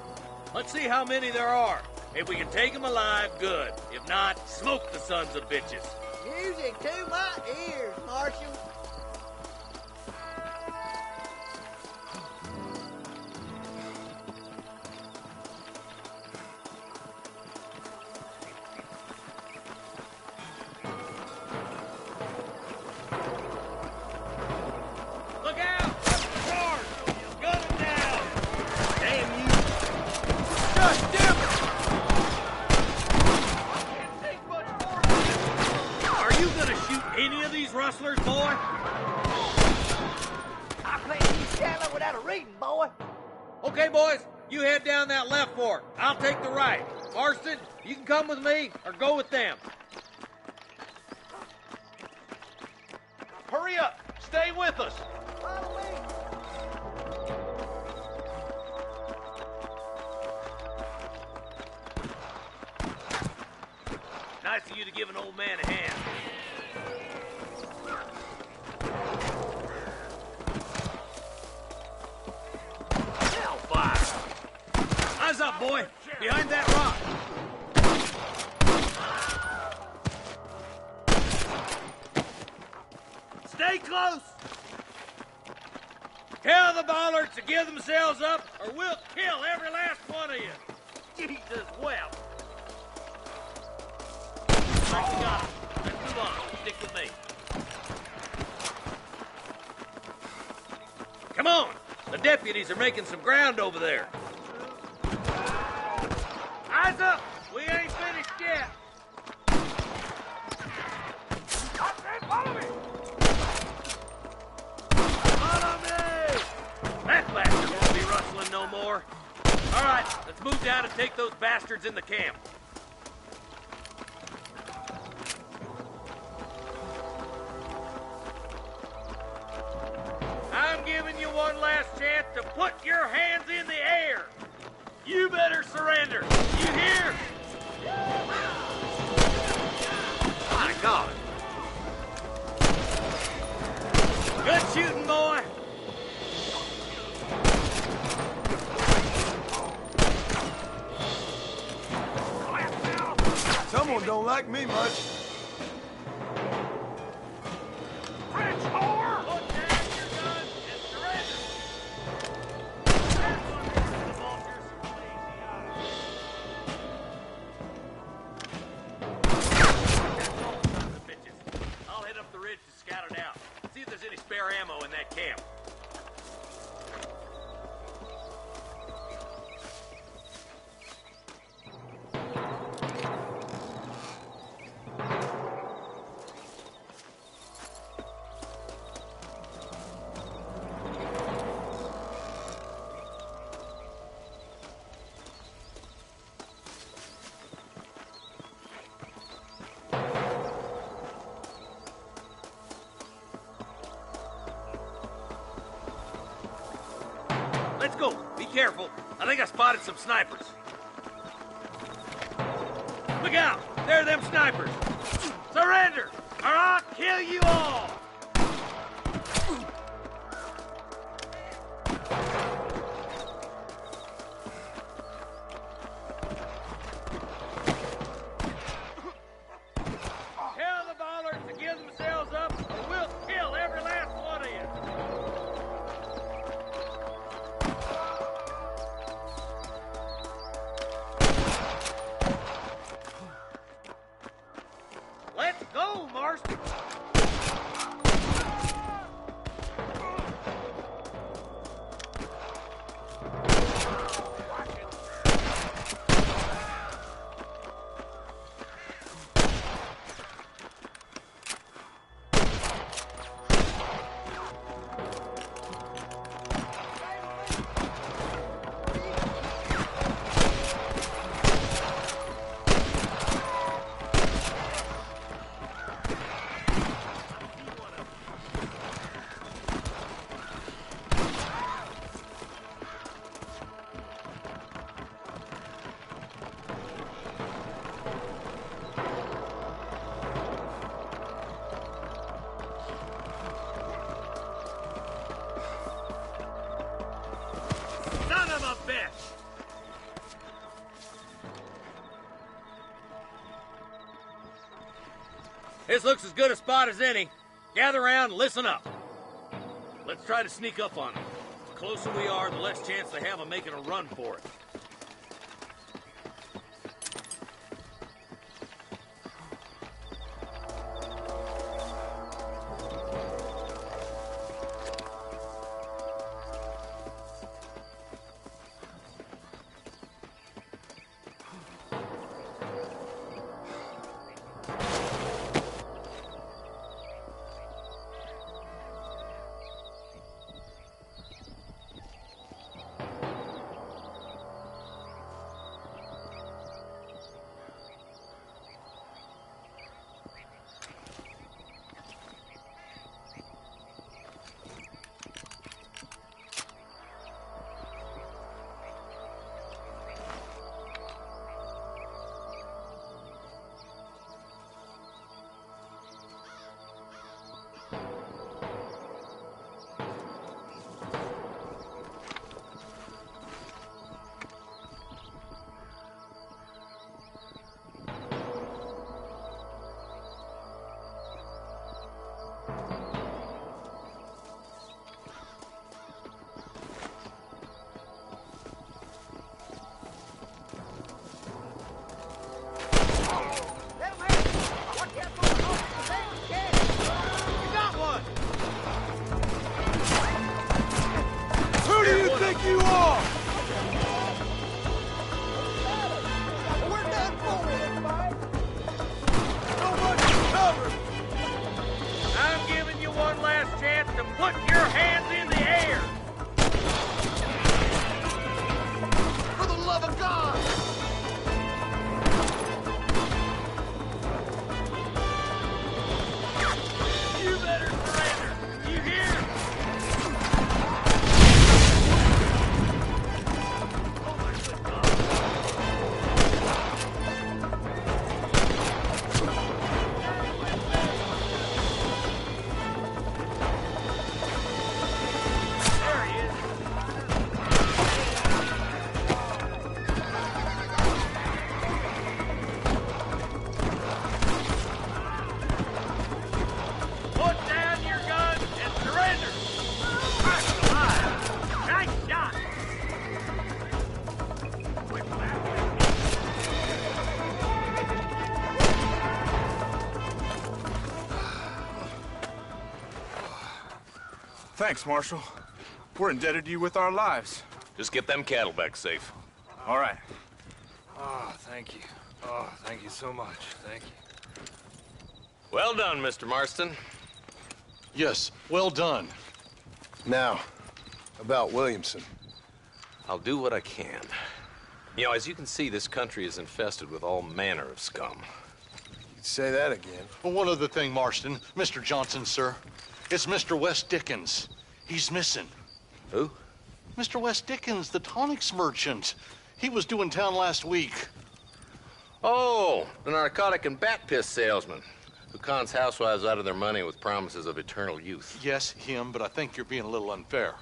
Let's see how many there are. If we can take them alive, good. If not, smoke the sons of bitches. Music to my ears, Marshal. Look out! Charge! Gun them down! Damn you! God damn it! Are you gonna shoot any of these rustlers, boy? I plan you shallow without a reading, boy. Okay, boys, you head down that left fork. I'll take the right. Marston, you can come with me or go with them. Hurry up! Stay with us! Follow me. Nice of you to give an old man a hand. Hellfire! Eyes up, boy! Behind that rock! Stay close! Tell the bollards to give themselves up, or we'll kill every last one of you! Jesus, well! Let's go. Let's move on. Stick with me. Come on! The deputies are making some ground over there. Eyes up! We ain't finished yet. Follow me! Follow me! That bastard won't be rustling no more. All right, let's move down and take those bastards in the camp. I'm giving you one last chance to put your hands in the air. You better surrender. You hear? My God. Good shooting, boy. Someone don't like me much. French whore! Put down your guns and surrender. That's what makes the vultures some lazy eyes. That's all, sons of bitches. I'll head up the ridge to scout it out. See if there's any spare ammo in that camp. Let's go. Be careful. I think I spotted some snipers. Look out! There are them snipers. Surrender, or I'll kill you all. Tell the bollards to give themselves up, or we'll kill every last one of you. Let's go, Marston! This looks as good a spot as any. Gather around and listen up. Let's try to sneak up on them. The closer we are, the less chance they have of making a run for it. Thanks, Marshal. We're indebted to you with our lives. Just get them cattle back safe. All right. Oh, thank you. Oh, thank you so much. Thank you. Well done, Mr. Marston. Yes, well done. Now, about Williamson. I'll do what I can. You know, as you can see, this country is infested with all manner of scum. You'd say that again. Well, one other thing, Marston. Mr. Johnson, sir. It's Mr. West Dickens. He's missing. Who? Mr. West Dickens, the tonics merchant. He was due in town last week. Oh, the narcotic and bat piss salesman who cons housewives out of their money with promises of eternal youth. Yes, him, but I think you're being a little unfair.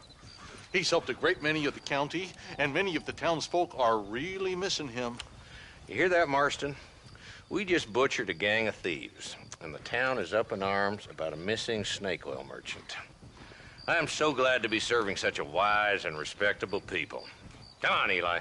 He's helped a great many of the county, and many of the townsfolk are really missing him. You hear that, Marston? We just butchered a gang of thieves, and the town is up in arms about a missing snake oil merchant. I am so glad to be serving such a wise and respectable people. Come on, Eli.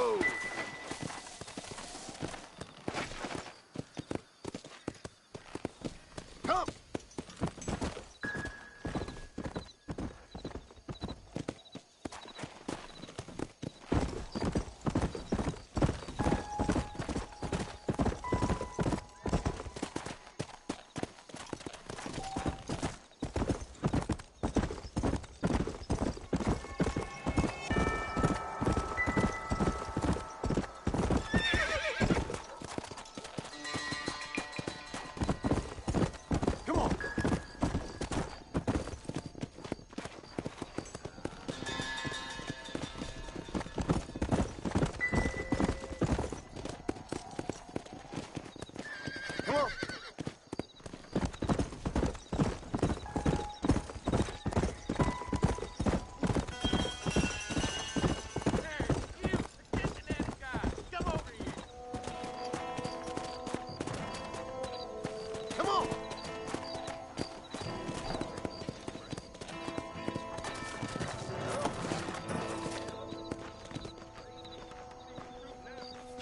Whoa! Come!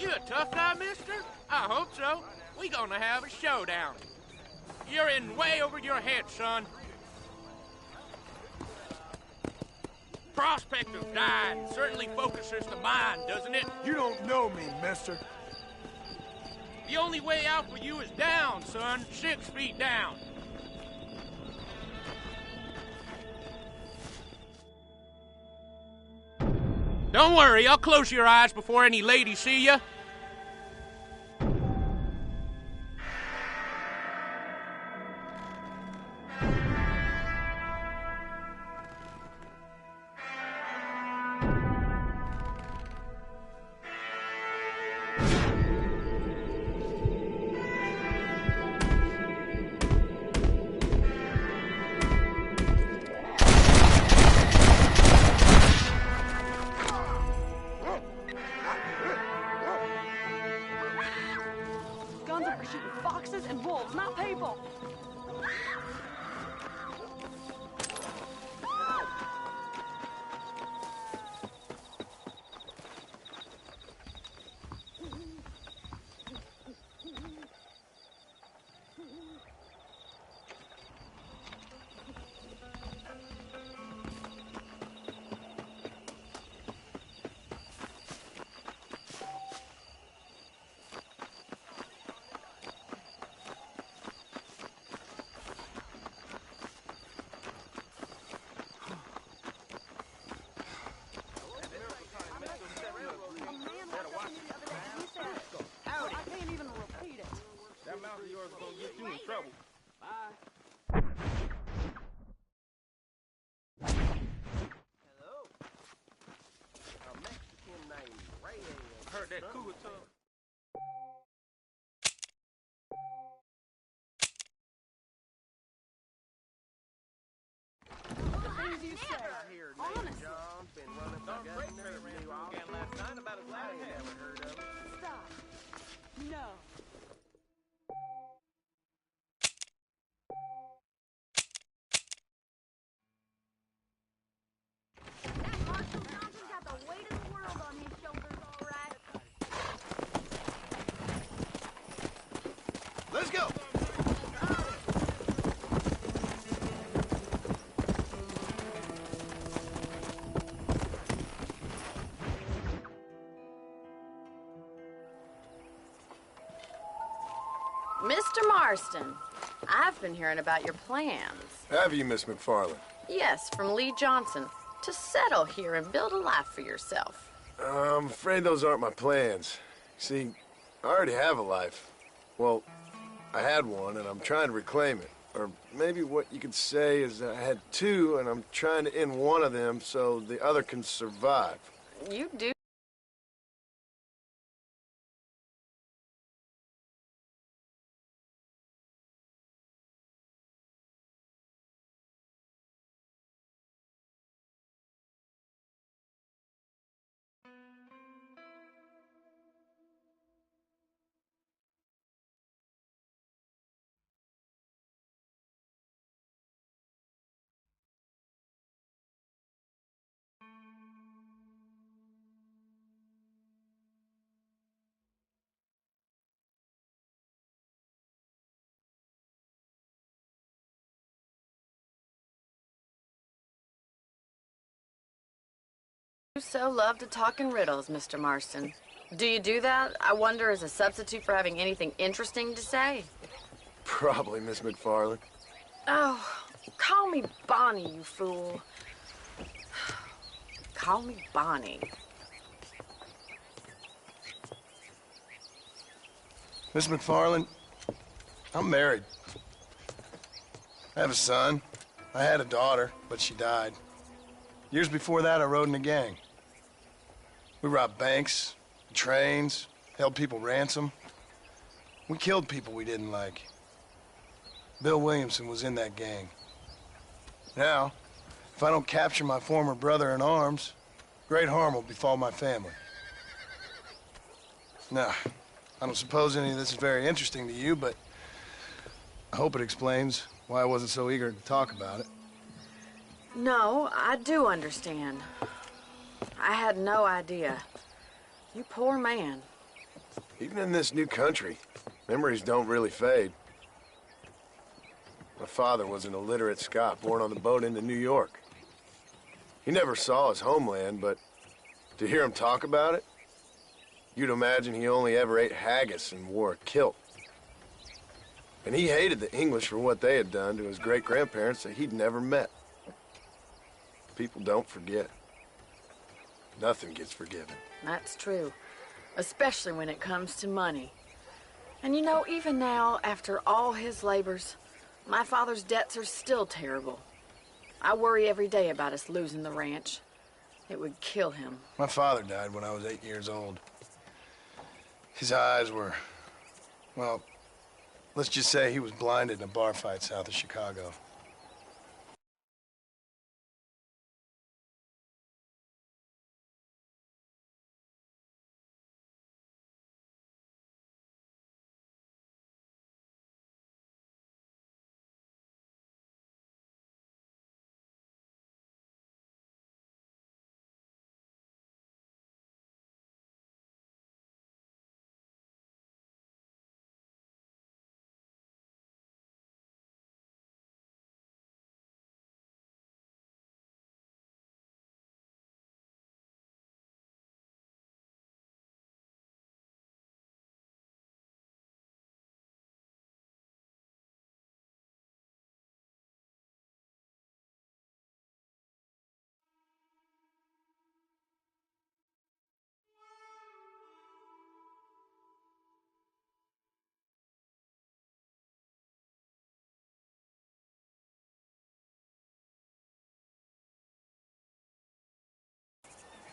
You a tough guy, mister? I hope so. We gonna have a showdown. You're in way over your head, son. Prospect of dying certainly focuses the mind, doesn't it? You don't know me, mister. The only way out for you is down, son. 6 feet down. Don't worry, I'll close your eyes before any ladies see you. Guns are for shooting foxes and wolves, not people. Trouble. Bye. Hello. A Mexican named Ray. Heard that cougar tongue. The things you say. Here, Honestly. John's been running for governor. Knew all again last night about his last never heard of it. Stop. No. That Marshall Johnson's got the weight of the world on his shoulders, all right. Let's go! Mr. Marston, I've been hearing about your plans. Have you, Miss McFarland? Yes, from Lee Johnson, to settle here and build a life for yourself. I'm afraid those aren't my plans. See, I already have a life. Well, I had one, and I'm trying to reclaim it. Or maybe what you could say is that I had two, and I'm trying to end one of them so the other can survive. You do. You so love to talk in riddles, Mr. Marston. Do you do that, I wonder, as a substitute for having anything interesting to say? Probably, Miss McFarland. Oh, call me Bonnie, you fool. Call me Bonnie. Miss McFarland, I'm married. I have a son. I had a daughter, but she died. Years before that, I rode in a gang. We robbed banks, trains, held people ransom. We killed people we didn't like. Bill Williamson was in that gang. Now, if I don't capture my former brother in arms, great harm will befall my family. Now, I don't suppose any of this is very interesting to you, but I hope it explains why I wasn't so eager to talk about it. No, I do understand. I had no idea. You poor man. Even in this new country, memories don't really fade. My father was an illiterate Scot born on the boat into New York. He never saw his homeland, but to hear him talk about it, you'd imagine he only ever ate haggis and wore a kilt. And he hated the English for what they had done to his great-grandparents that he'd never met. People don't forget. Nothing gets forgiven. That's true, especially when it comes to money. And you know, even now, after all his labors, my father's debts are still terrible. I worry every day about us losing the ranch. It would kill him. My father died when I was 8 years old. His eyes were, well, let's just say he was blinded in a bar fight south of Chicago.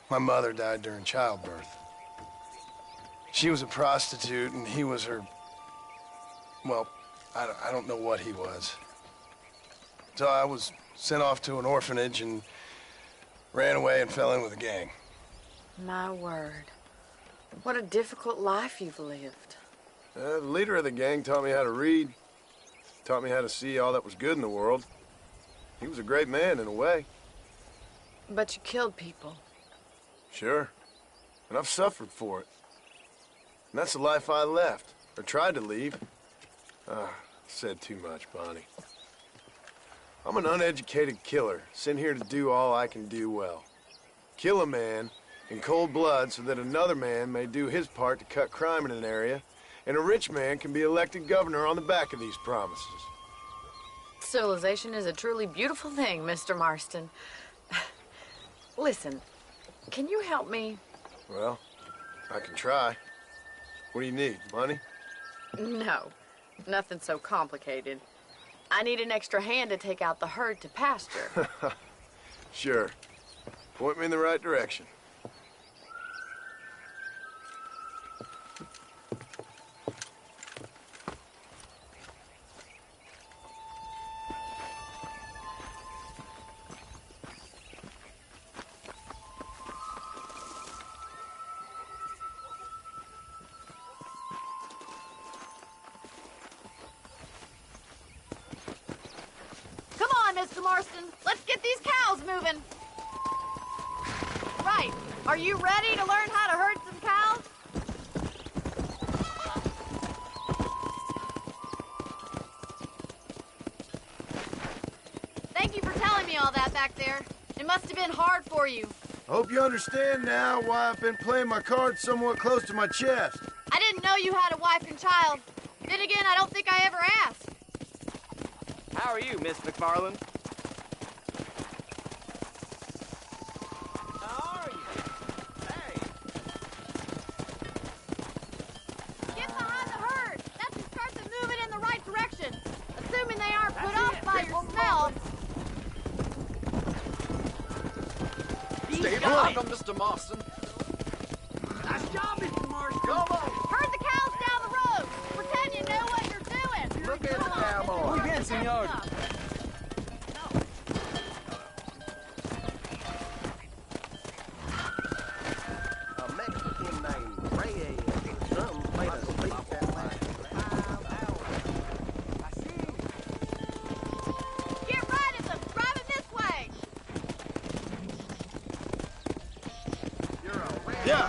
My mother died during childbirth. She was a prostitute, and he was her... Well, I don't know what he was. So I was sent off to an orphanage and ran away and fell in with a gang. My word. What a difficult life you've lived. The leader of the gang taught me how to read, taught me how to see all that was good in the world. He was a great man in a way. But you killed people. Sure. And I've suffered for it. And that's the life I left, or tried to leave. Said too much, Bonnie. I'm an uneducated killer, sent here to do all I can do well. Kill a man in cold blood so that another man may do his part to cut crime in an area, and a rich man can be elected governor on the back of these promises. Civilization is a truly beautiful thing, Mr. Marston. Listen, can you help me? Well, I can try. What do you need, money? No, nothing so complicated. I need an extra hand to take out the herd to pasture. Sure. Point me in the right direction. Mr. Marston. Let's get these cows moving. Right. Are you ready to learn how to herd some cows? Thank you for telling me all that back there. It must have been hard for you. I hope you understand now why I've been playing my cards somewhat close to my chest. I didn't know you had a wife and child. Then again, I don't think I ever asked. How are you, Miss McFarland? How are you? Hey. Get behind the herd. That should start them moving in the right direction. Assuming they aren't put off by your smell. Stay behind them, Mr. Marston. Nice job, Mr. Marston. Come on. Herd the cows down the road. Pretend you know what you're doing. Look at the cowboy. Muy bien, señor. A Mexican named Reyes. Some made us speak that language. Get right at them. Driving this way. Yeah.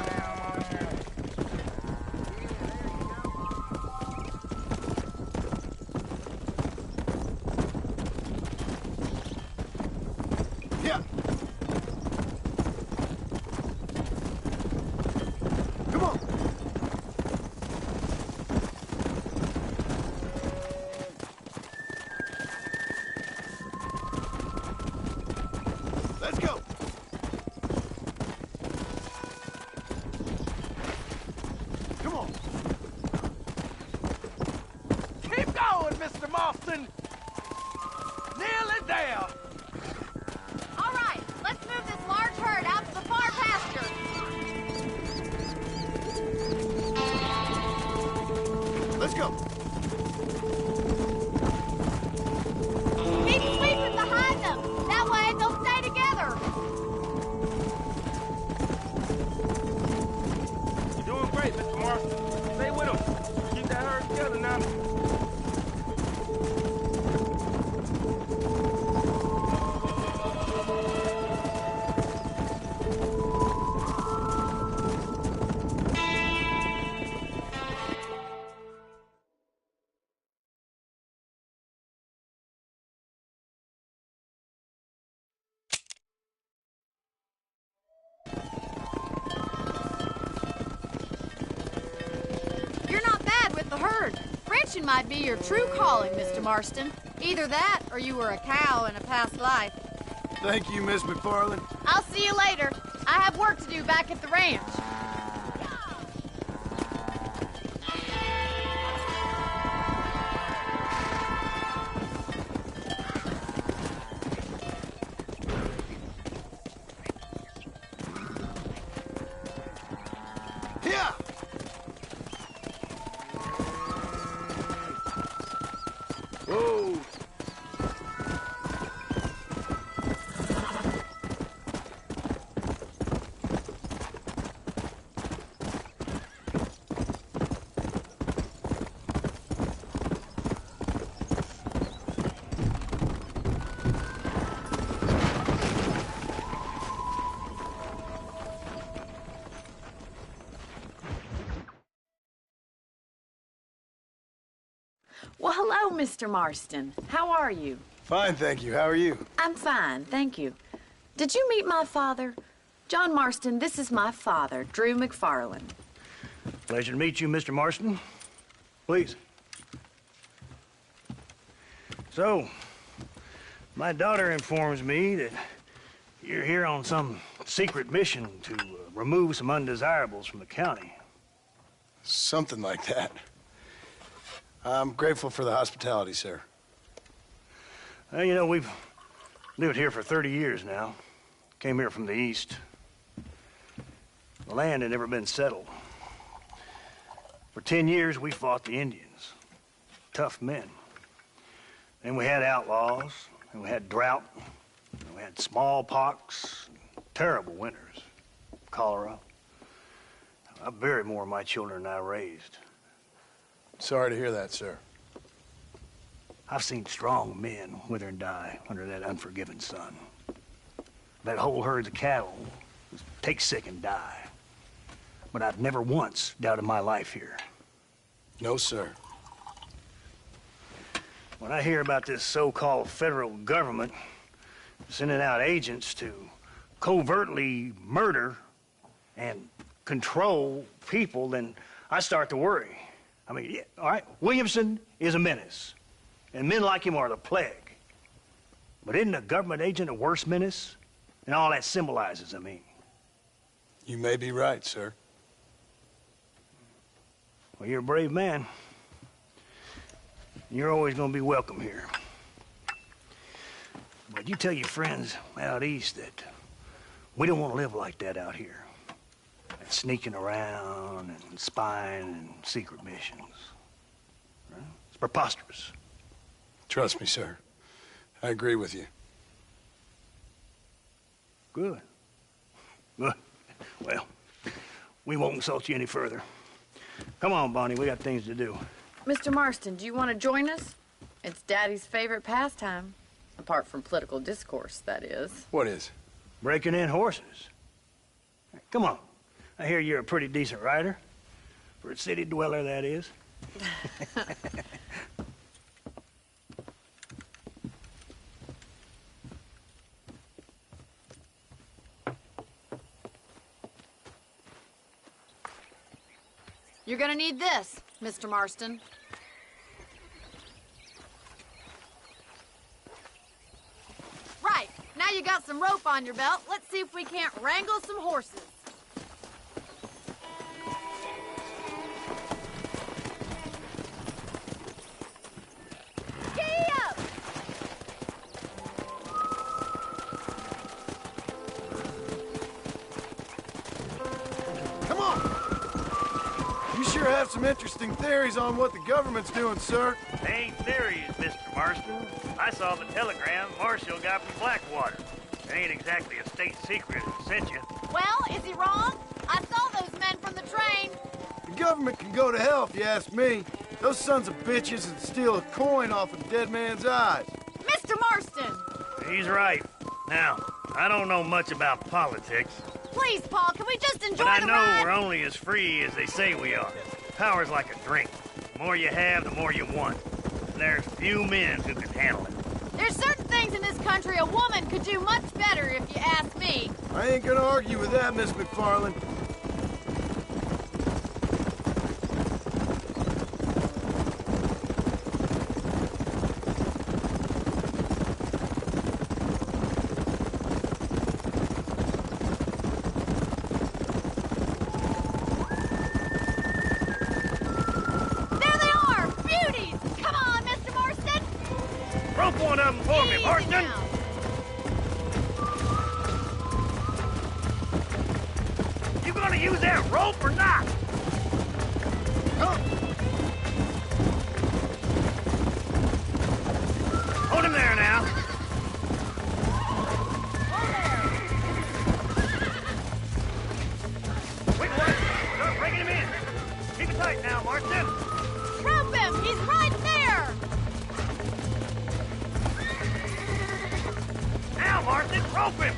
Yeah. Come on. Let's go. Come on. Keep going, Mr. Marston. Nearly there. All right, let's move this large herd out to the far pasture. Let's go. Keep sweeping behind them. That way they'll stay together. You're doing great, Mr. Marston. Stay with them. Keep that herd together now. You're not bad with the herd. Ranching might be your true calling, Mr. Marston. Either that, or you were a cow in a past life. Thank you, Miss McFarland. I'll see you later. I have work to do back at the ranch. Yeah. Whoa. Well, hello, Mr. Marston. How are you? Fine, thank you. How are you? I'm fine, thank you. Did you meet my father? John Marston, this is my father, Drew McFarland. Pleasure to meet you, Mr. Marston. Please. So, my daughter informs me that you're here on some secret mission to remove some undesirables from the county. Something like that. I'm grateful for the hospitality, sir. Well, you know, we've lived here for 30 years now. Came here from the east. The land had never been settled. For 10 years, we fought the Indians. Tough men. Then we had outlaws, and we had drought, and we had smallpox, terrible winters, cholera. I buried more of my children than I raised. Sorry to hear that, sir. I've seen strong men wither and die under that unforgiving sun. That whole herds of cattle take sick and die. But I've never once doubted my life here. No, sir. When I hear about this so-called federal government sending out agents to covertly murder and control people, then I start to worry. I mean, yeah, all right, Williamson is a menace, and men like him are the plague. But isn't a government agent a worse menace? And all that symbolizes, I mean. You may be right, sir. Well, you're a brave man. You're always gonna be welcome here. But you tell your friends out east that we don't want to live like that out here. Sneaking around and spying and secret missions. Right? It's preposterous. Trust me, sir. I agree with you. Good. Good. Well, we won't insult you any further. Come on, Bonnie, we got things to do. Mr. Marston, do you want to join us? It's Daddy's favorite pastime. Apart from political discourse, that is. What is? Breaking in horses. Come on. I hear you're a pretty decent rider. For a city dweller, that is. You're gonna need this, Mr. Marston. Right, now you got some rope on your belt, let's see if we can't wrangle some horses. Come on! You sure have some interesting theories on what the government's doing, sir. They ain't theories, Mr. Marston. I saw the telegram Marshall got from Blackwater. It ain't exactly a state secret who sent you. Well, is he wrong? I saw those men from the train. The government can go to hell if you ask me. Those sons of bitches would steal a coin off a dead man's eyes. Mr. Marston! He's right. Now, I don't know much about politics, Please, Paul, can we just enjoy but I the know ride? we're only as free as they say we are. Power's like a drink. The more you have, the more you want. And there's few men who can handle it. There's certain things in this country a woman could do much better, if you ask me. I ain't gonna argue with that, Miss McFarland. There they are! Beauties! Come on, Mr. Marston! Rope one of them for me, Marston! You gonna use that rope or not? Hold him there now. Wait, boy. Start bringing him in. Keep it tight now, Marston. Rope him! He's right there! Now, Marston, rope him.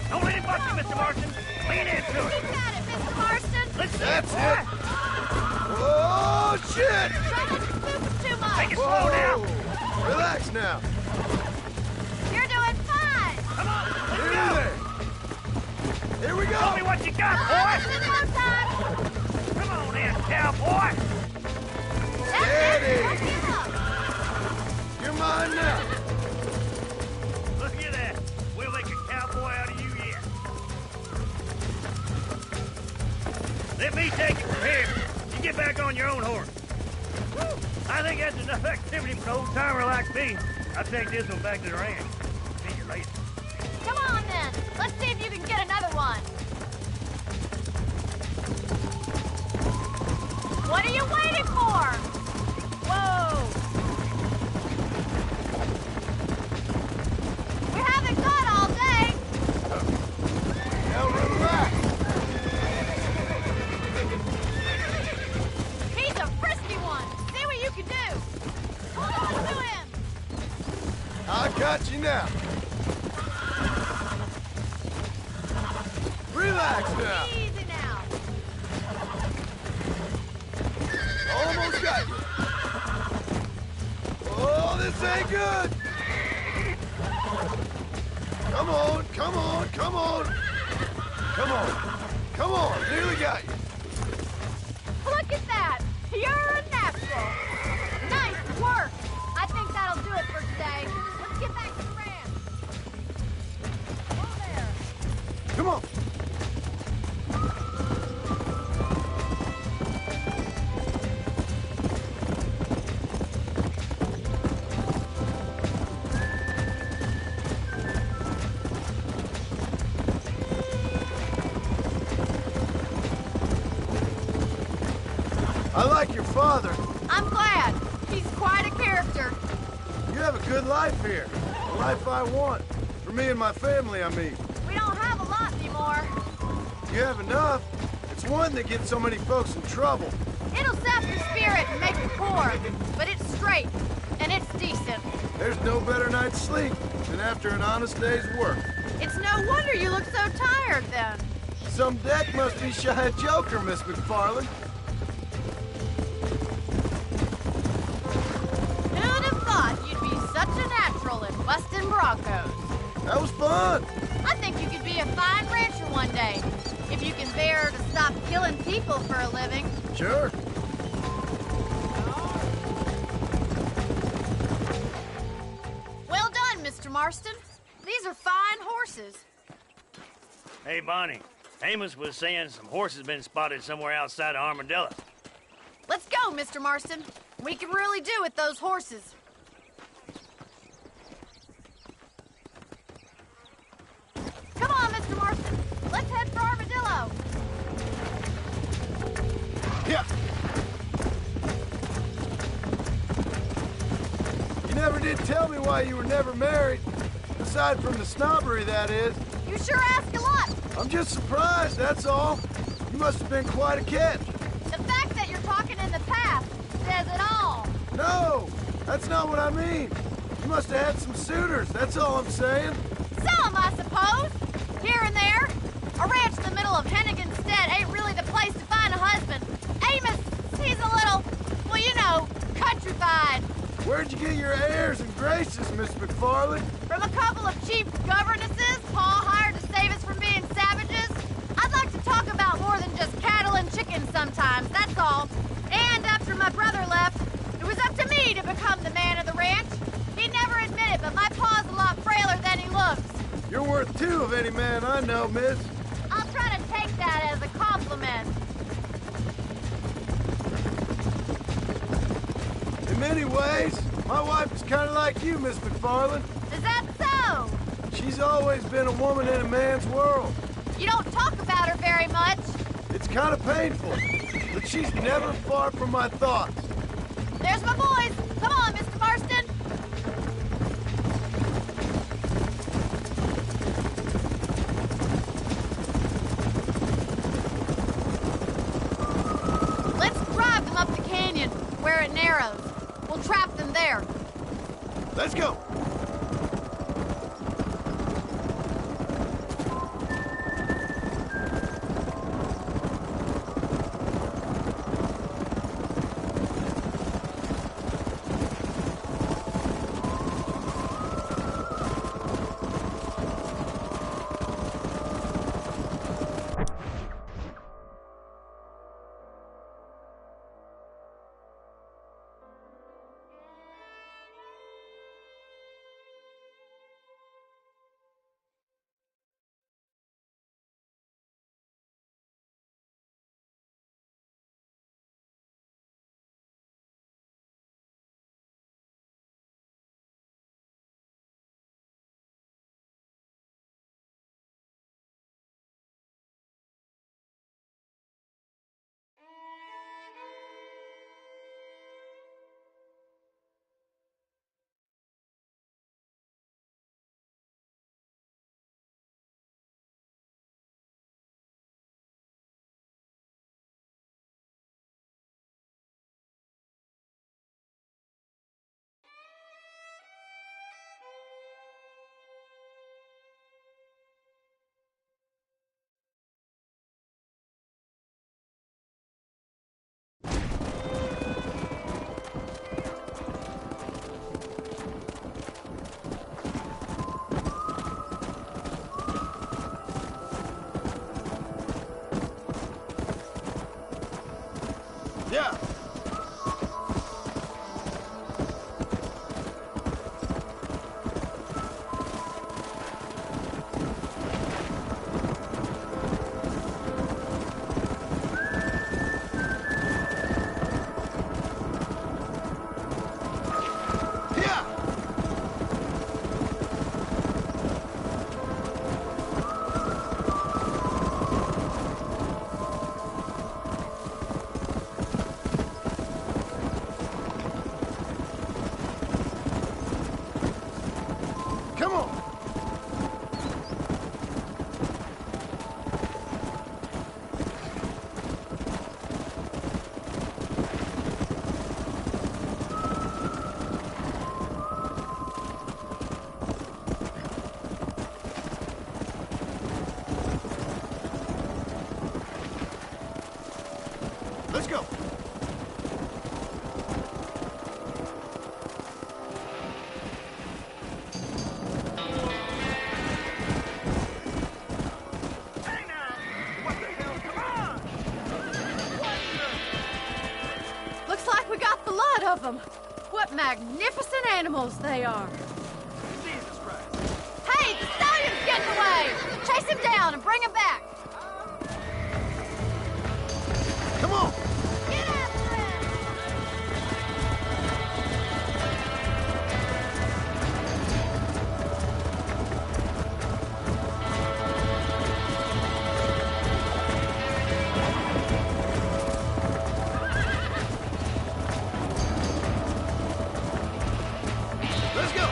Don't let him bust you, Mr. Marston. Lean into it. Keep at it, Mr. Marston! Let's That's it. Oh, shit! Try not to move it too much! Take it slow now. Relax now. You're doing fine! Come on, let's Here go. there. Here we go. Show me what you got, boy. There's no time! Come on in, cowboy. Steady. Don't give up! You're mine now. Look at that. We'll make a cowboy out of you yet. Let me take it from here. You get back on your own horse. Woo. I think that's enough activity for an old-timer like me. I'll take this one back to the ranch. See you later. Come on, then! Let's see if you can get another one! What are you waiting for? Whoa! We haven't got all day! Now relax. He's a frisky one! See what you can do! Hold on to him! I got you now. Relax now. Easy now! Almost got you. Oh, this ain't good. Come on, come on, come on! Come on, come on, nearly got you. Look at that! You're a natural! Nice work! I think that'll do it for today. Let's get back to the ranch. Whoa there! Come on! I like your father. I'm glad. He's quite a character. You have a good life here. The life I want. For me and my family, I mean. We don't have a lot anymore. You have enough. It's one that gets so many folks in trouble. It'll sap your spirit and make you poor, but it's straight, and it's decent. There's no better night's sleep than after an honest day's work. It's no wonder you look so tired, then. Some deck must be shy of Joker, Miss McFarland. Who'd have thought you'd be such a natural in busting Broncos? That was fun. I think you could be a fine rancher one day, if you can bear to stop killing people for a living. Sure. Well done, Mr. Marston. These are fine horses. Hey, Bonnie. Amos was saying some horses been spotted somewhere outside of Armadillo. Let's go, Mr. Marston. We can really do with those horses. Come on, Mr. Marston. Let's head for Armadillo. Yeah. You never did tell me why you were never married. Aside from the snobbery, that is. You sure ask a lot. I'm just surprised, that's all. You must have been quite a catch. The fact that you're talking in the past says it all. No, that's not what I mean. You must have had some suitors, that's all I'm saying. Some, I suppose. Here and there. A ranch in the middle of Hennigan's Stead ain't really the place to find a husband. Amos, he's a little, well, you know, countrified. Where'd you get your airs and graces, Miss McFarland? From a couple of cheap governesses Pa hired to save us from being savages. I'd like to talk about more than just cattle and chickens sometimes, that's all. And after my brother left, it was up to me to become the man of the ranch. He'd never admit it, but my pa's a lot frailer than he looks. You're worth two of any man I know, miss. I'll try to take that as a compliment. In many ways, my wife is kind of like you, Miss McFarland. Is that so? She's always been a woman in a man's world. You don't talk about her very much. It's kind of painful, but she's never far from my thoughts. There's my boys. Come on, Mr. Marston. Let's drive them up the canyon, where it narrows. We'll trap them there. Let's go. Yeah. Come on. Let's go. Looks like we got the lot of them. What magnificent animals they are. Jesus Christ. Hey, the stallion's getting away! Chase him down and bring him back! Come on. Get after him! Let's go.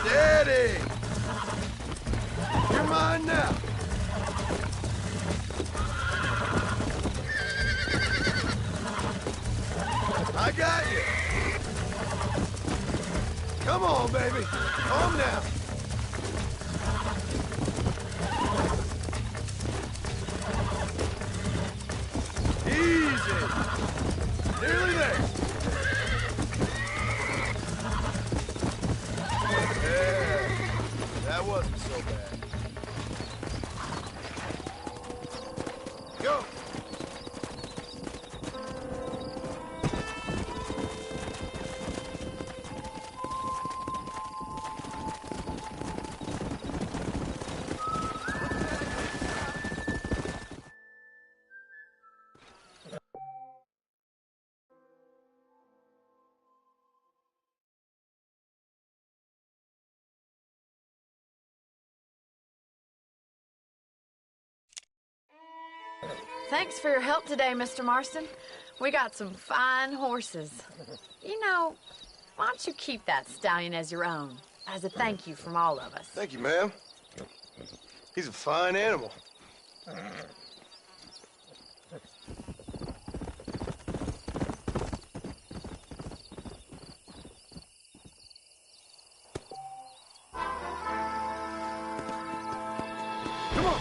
Steady! You're mine now. I got you. Come on, baby. Calm down. Easy. Nearly there. Yeah, that wasn't so bad. Go. Thanks for your help today, Mr. Marston. We got some fine horses. You know, why don't you keep that stallion as your own, as a thank you from all of us? Thank you, ma'am. He's a fine animal. Come on.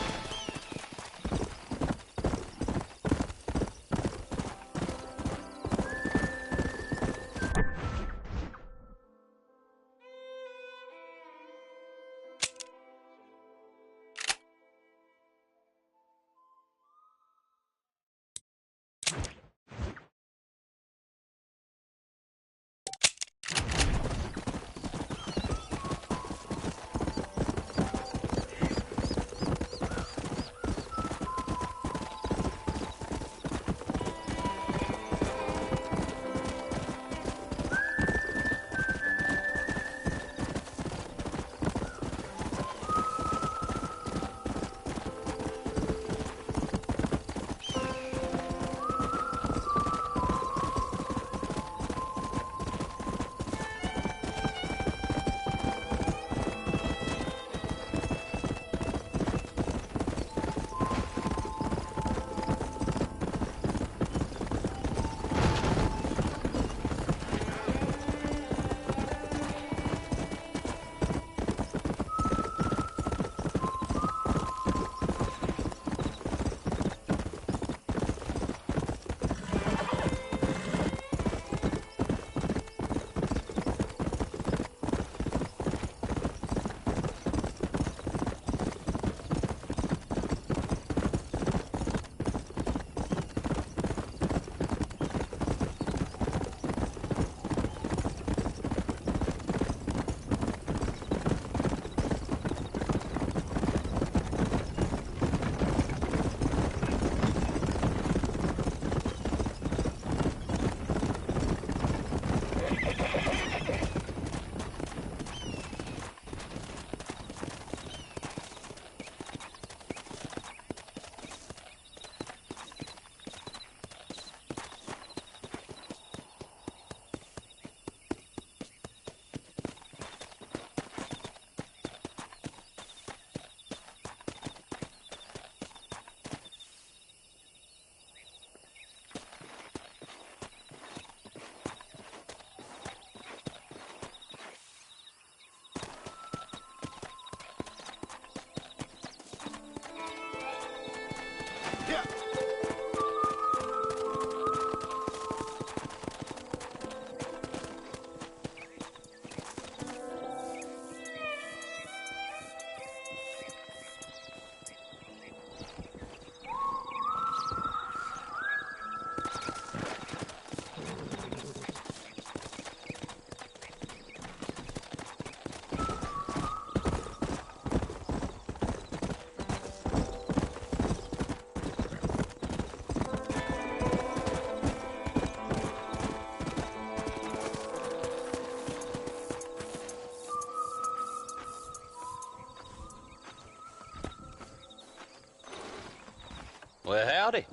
Well, howdy.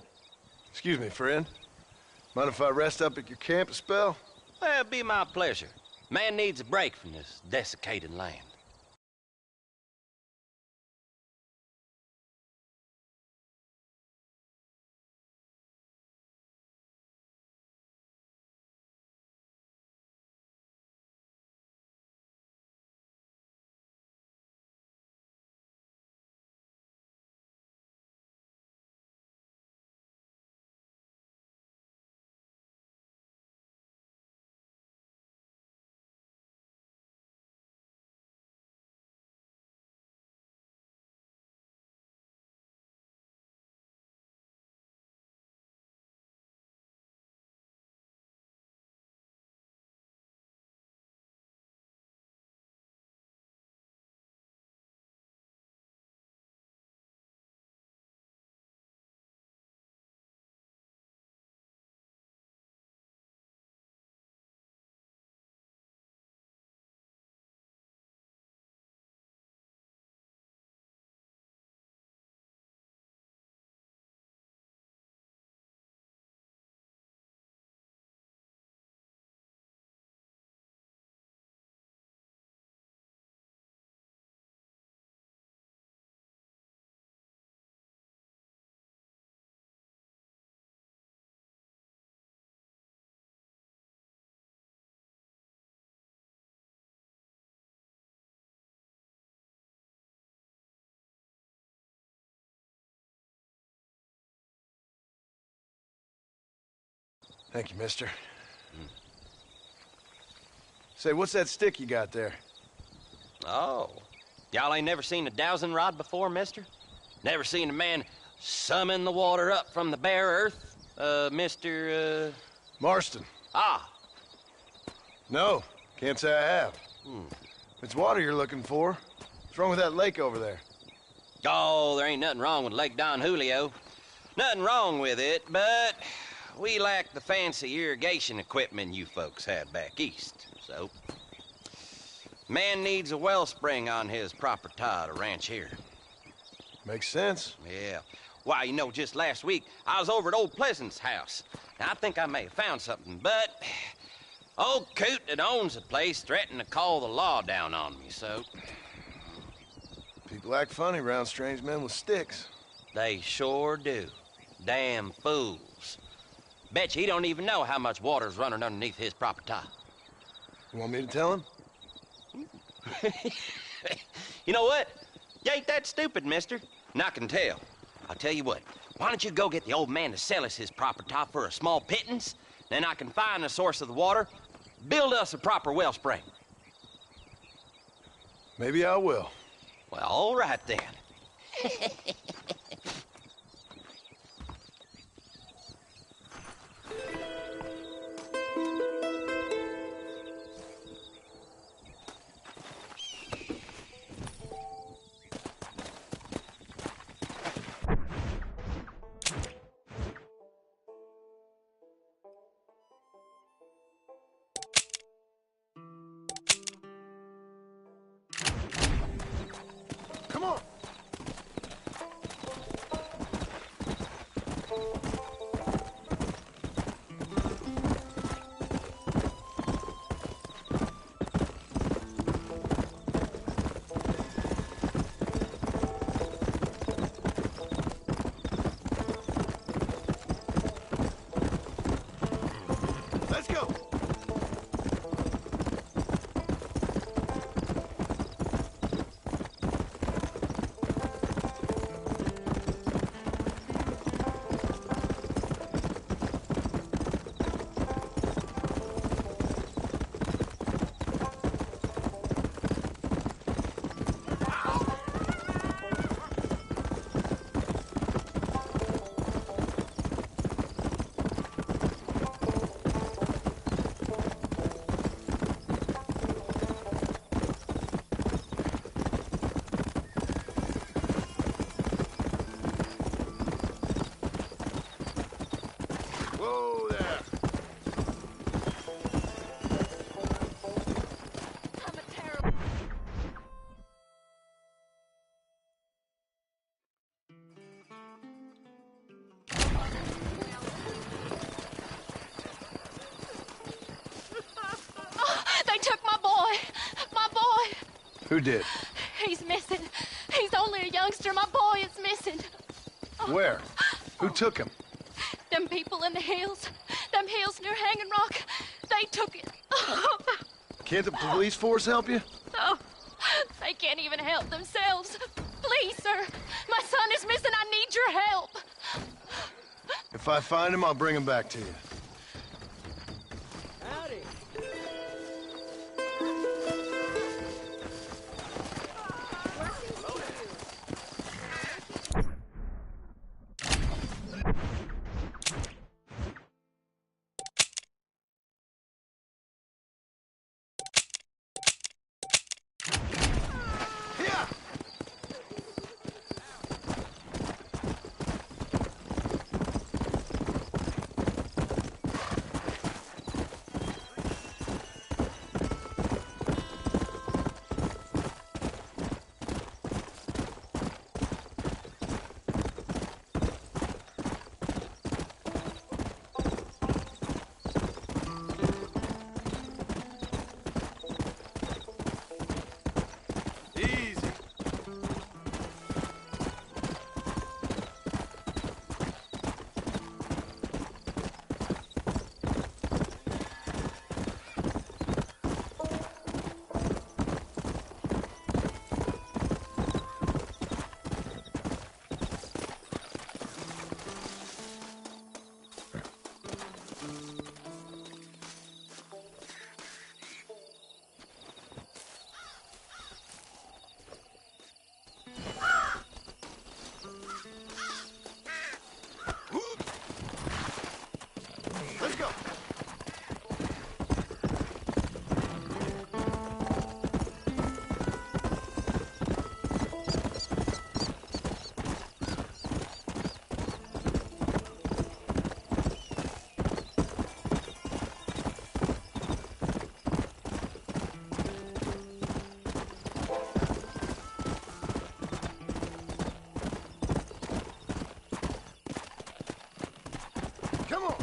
Excuse me, friend. Mind if I rest up at your camp a spell? Well, it'd be my pleasure. Man needs a break from this desiccated land. Thank you, mister. Say, what's that stick you got there? Oh. Y'all ain't never seen a dowsing rod before, mister? Never seen a man summon the water up from the bare earth? Mr. Marston. Ah. No, can't say I have. It's water you're looking for. What's wrong with that lake over there? Oh, there ain't nothing wrong with Lake Don Julio. Nothing wrong with it, but we lack the fancy irrigation equipment you folks had back east, so... Man needs a wellspring on his property to ranch here. Makes sense. Yeah. Why, you know, just last week, I was over at Old Pleasant's house. Now, I think I may have found something, but... Old Coot that owns the place threatened to call the law down on me, so... People act funny around strange men with sticks. They sure do. Damn fools. Bet you he don't even know how much water's running underneath his property. You want me to tell him? You know what? You ain't that stupid, mister. And I can tell. I'll tell you what. Why don't you go get the old man to sell us his property for a small pittance? Then I can find the source of the water, build us a proper wellspring. Maybe I will. Well, all right then. Come on. Who did? He's missing. He's only a youngster. My boy is missing. Where? Who took him? Them people in the hills. Them hills near Hanging Rock. They took it. Can't the police force help you? Oh, they can't even help themselves. Please, sir. My son is missing. I need your help. If I find him, I'll bring him back to you. Howdy. Let's go. Come on.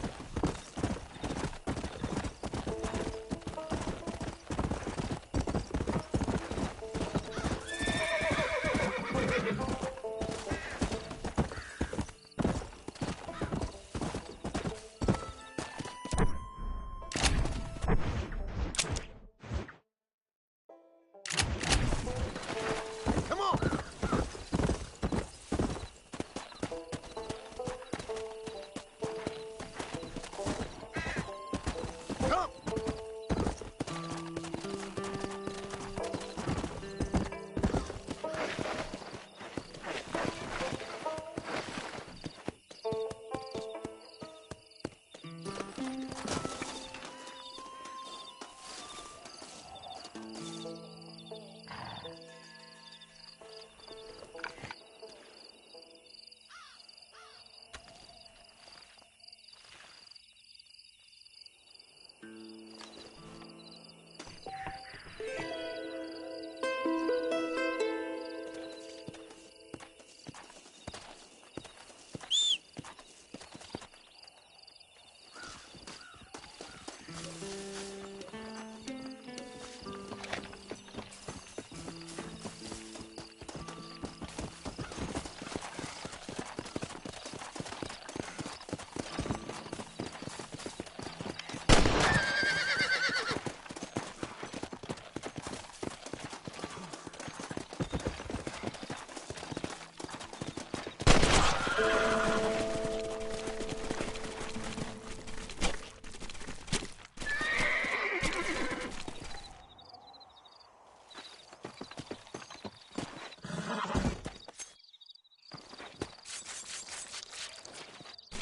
Come on. Come.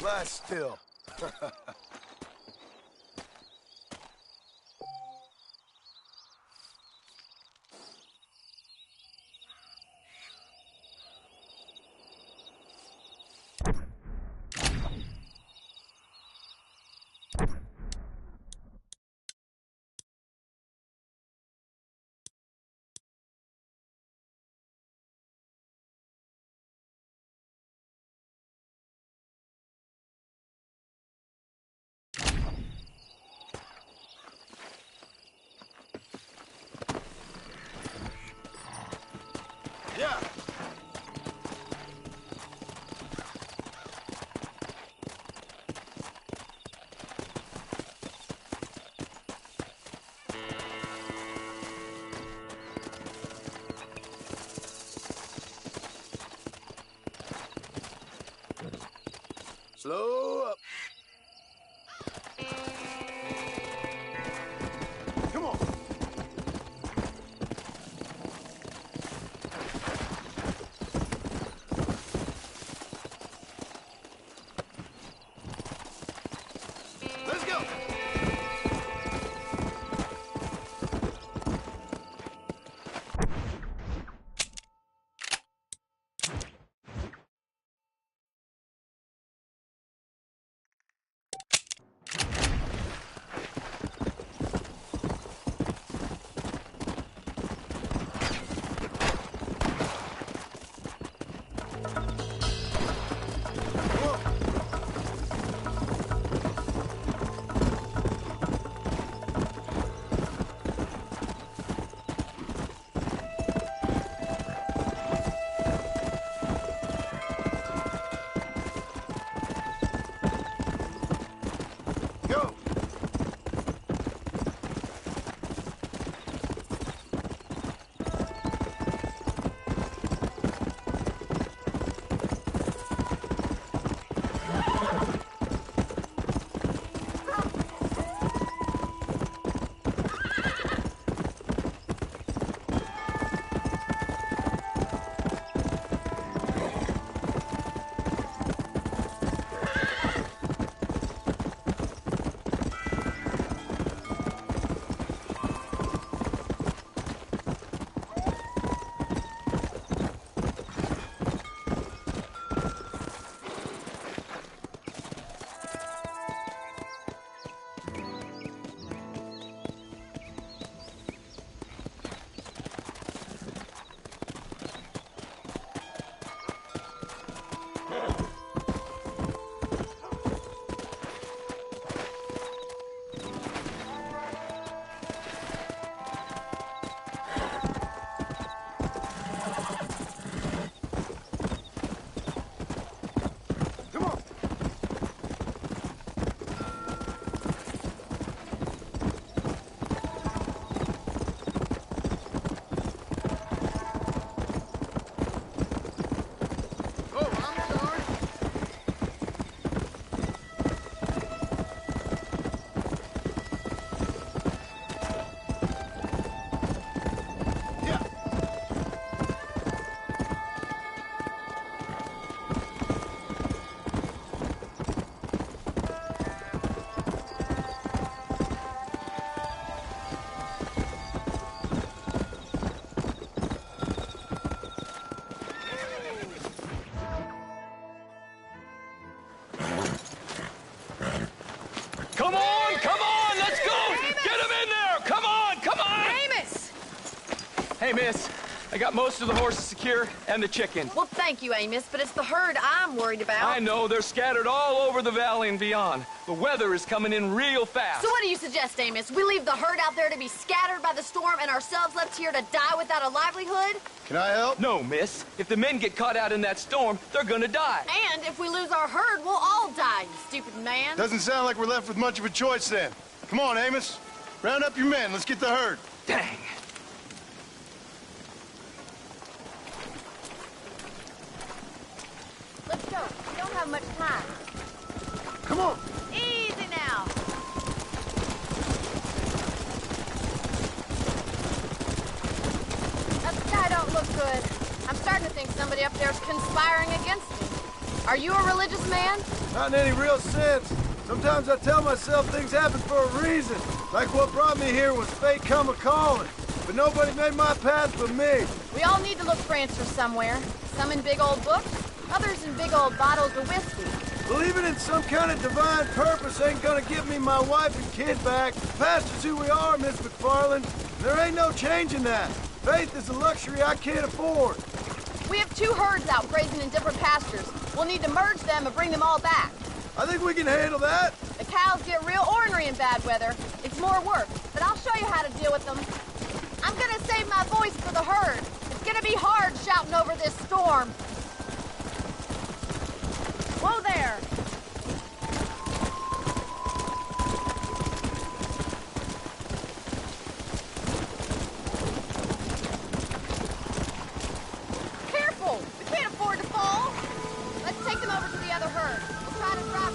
Lie still. Slow up. Come on. Let's go. Hey, miss. I got most of the horses secure and the chicken. Well, thank you, Amos, but it's the herd I'm worried about. I know. They're scattered all over the valley and beyond. The weather is coming in real fast. So what do you suggest, Amos? We leave the herd out there to be scattered by the storm and ourselves left here to die without a livelihood? Can I help? No, miss. If the men get caught out in that storm, they're gonna die. And if we lose our herd, we'll all die, you stupid man. Doesn't sound like we're left with much of a choice then. Come on, Amos. Round up your men. Let's get the herd. Dang. Let's go. We don't have much time. Come on. Easy now. That sky don't look good. I'm starting to think somebody up there's conspiring against me. Are you a religious man? Not in any real sense. Sometimes I tell myself things happen for a reason. Like what brought me here was fate come a-calling. But nobody made my path but me. We all need to look for answers somewhere. Some in big old books, others in big old bottles of whiskey. Believing in some kind of divine purpose ain't gonna give me my wife and kid back. Past is who we are, Miss McFarland. There ain't no changing that. Faith is a luxury I can't afford. We have 2 herds out grazing in different pastures. We'll need to merge them and bring them all back. I think we can handle that. The cows get real ornery in bad weather. It's more work, but I'll show you how to deal with them. I'm gonna save my voice for the herd. It's gonna be hard shouting over this storm. Whoa there! Careful! We can't afford to fall. Let's take them over to the other herd. We'll try to drive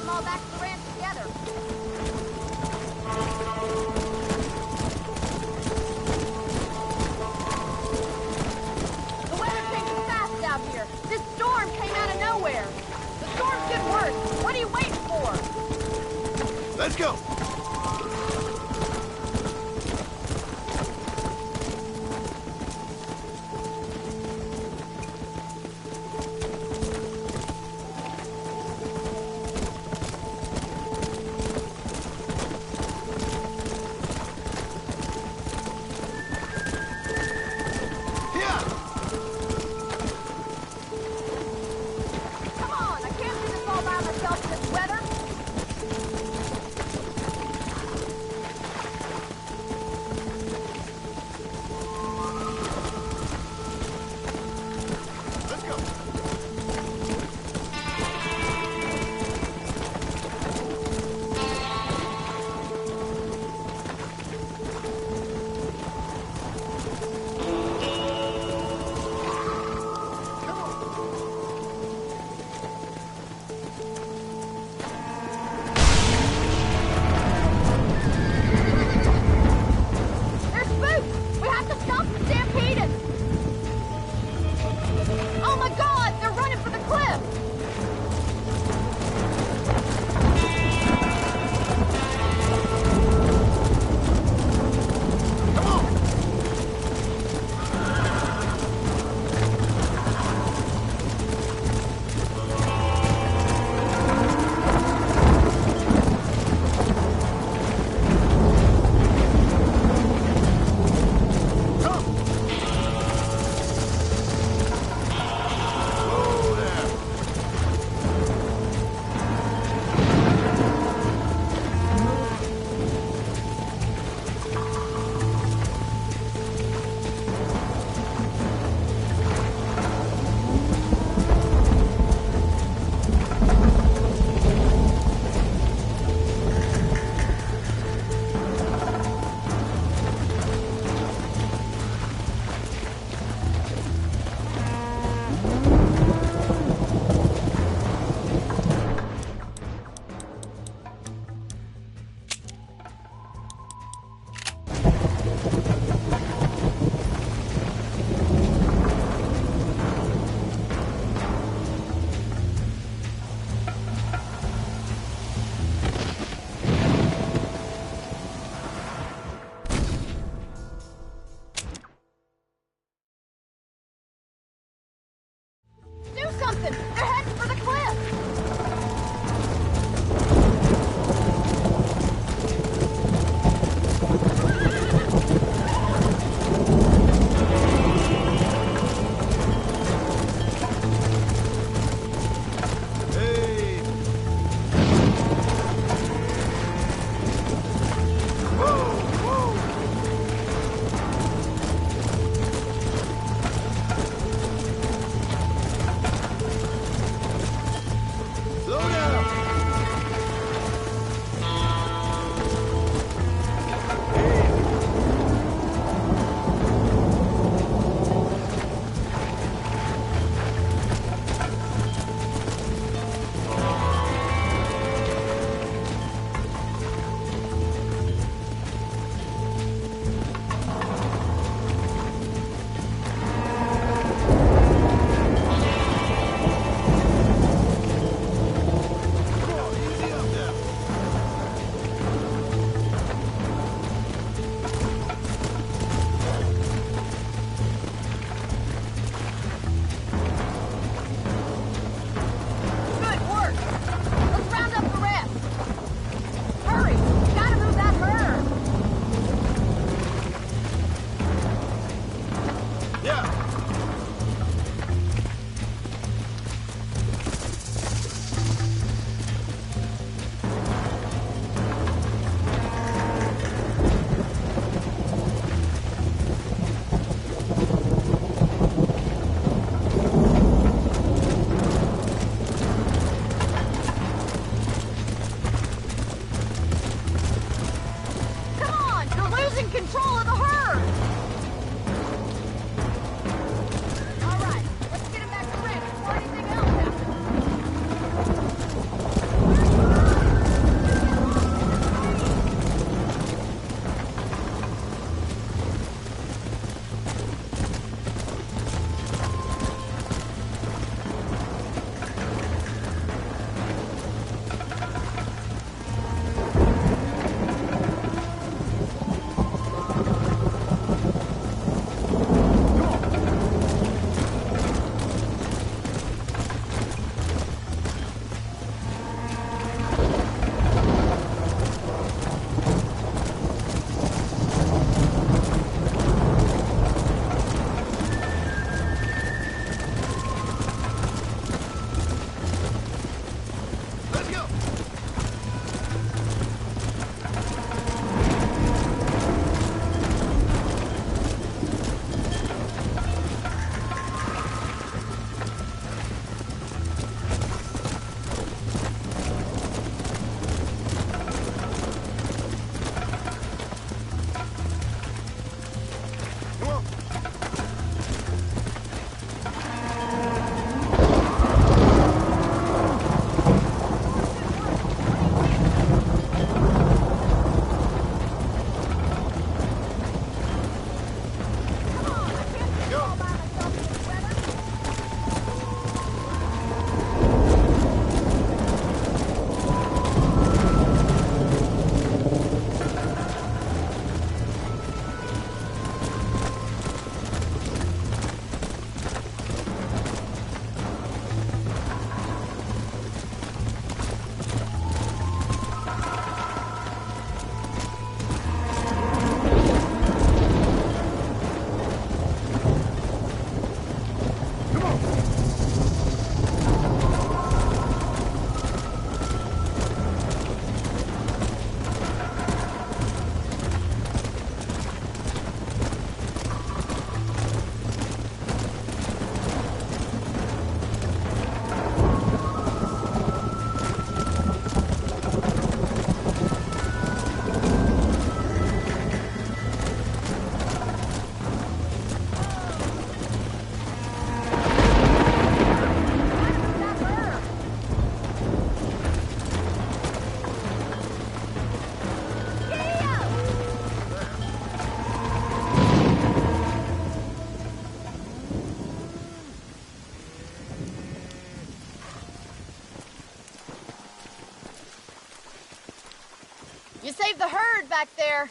hard back there.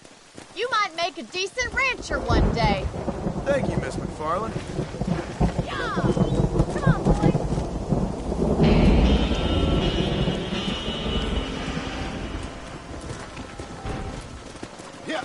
You might make a decent rancher one day. Thank you, Miss McFarland. Yeah.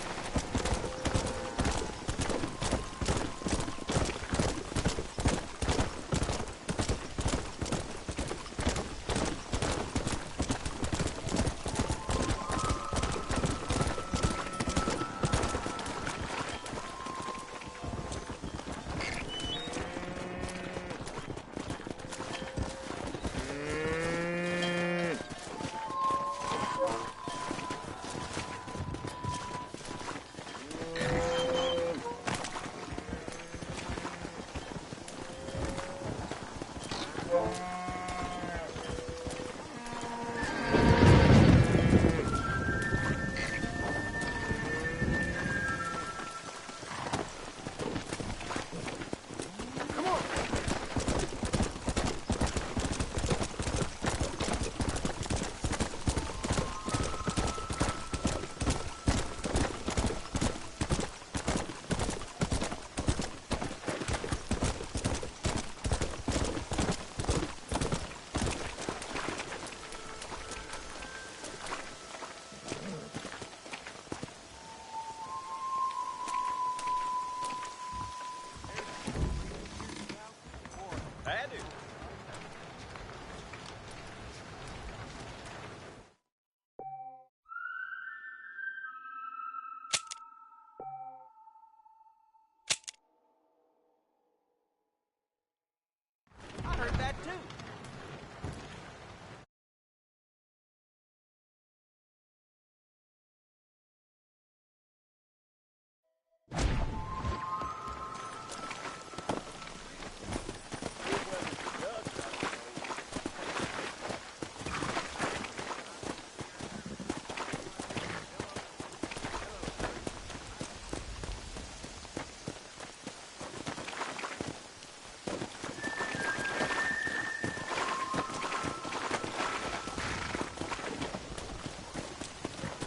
I heard that too.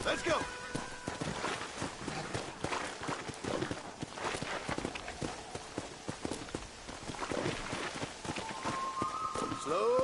Let's go. Slow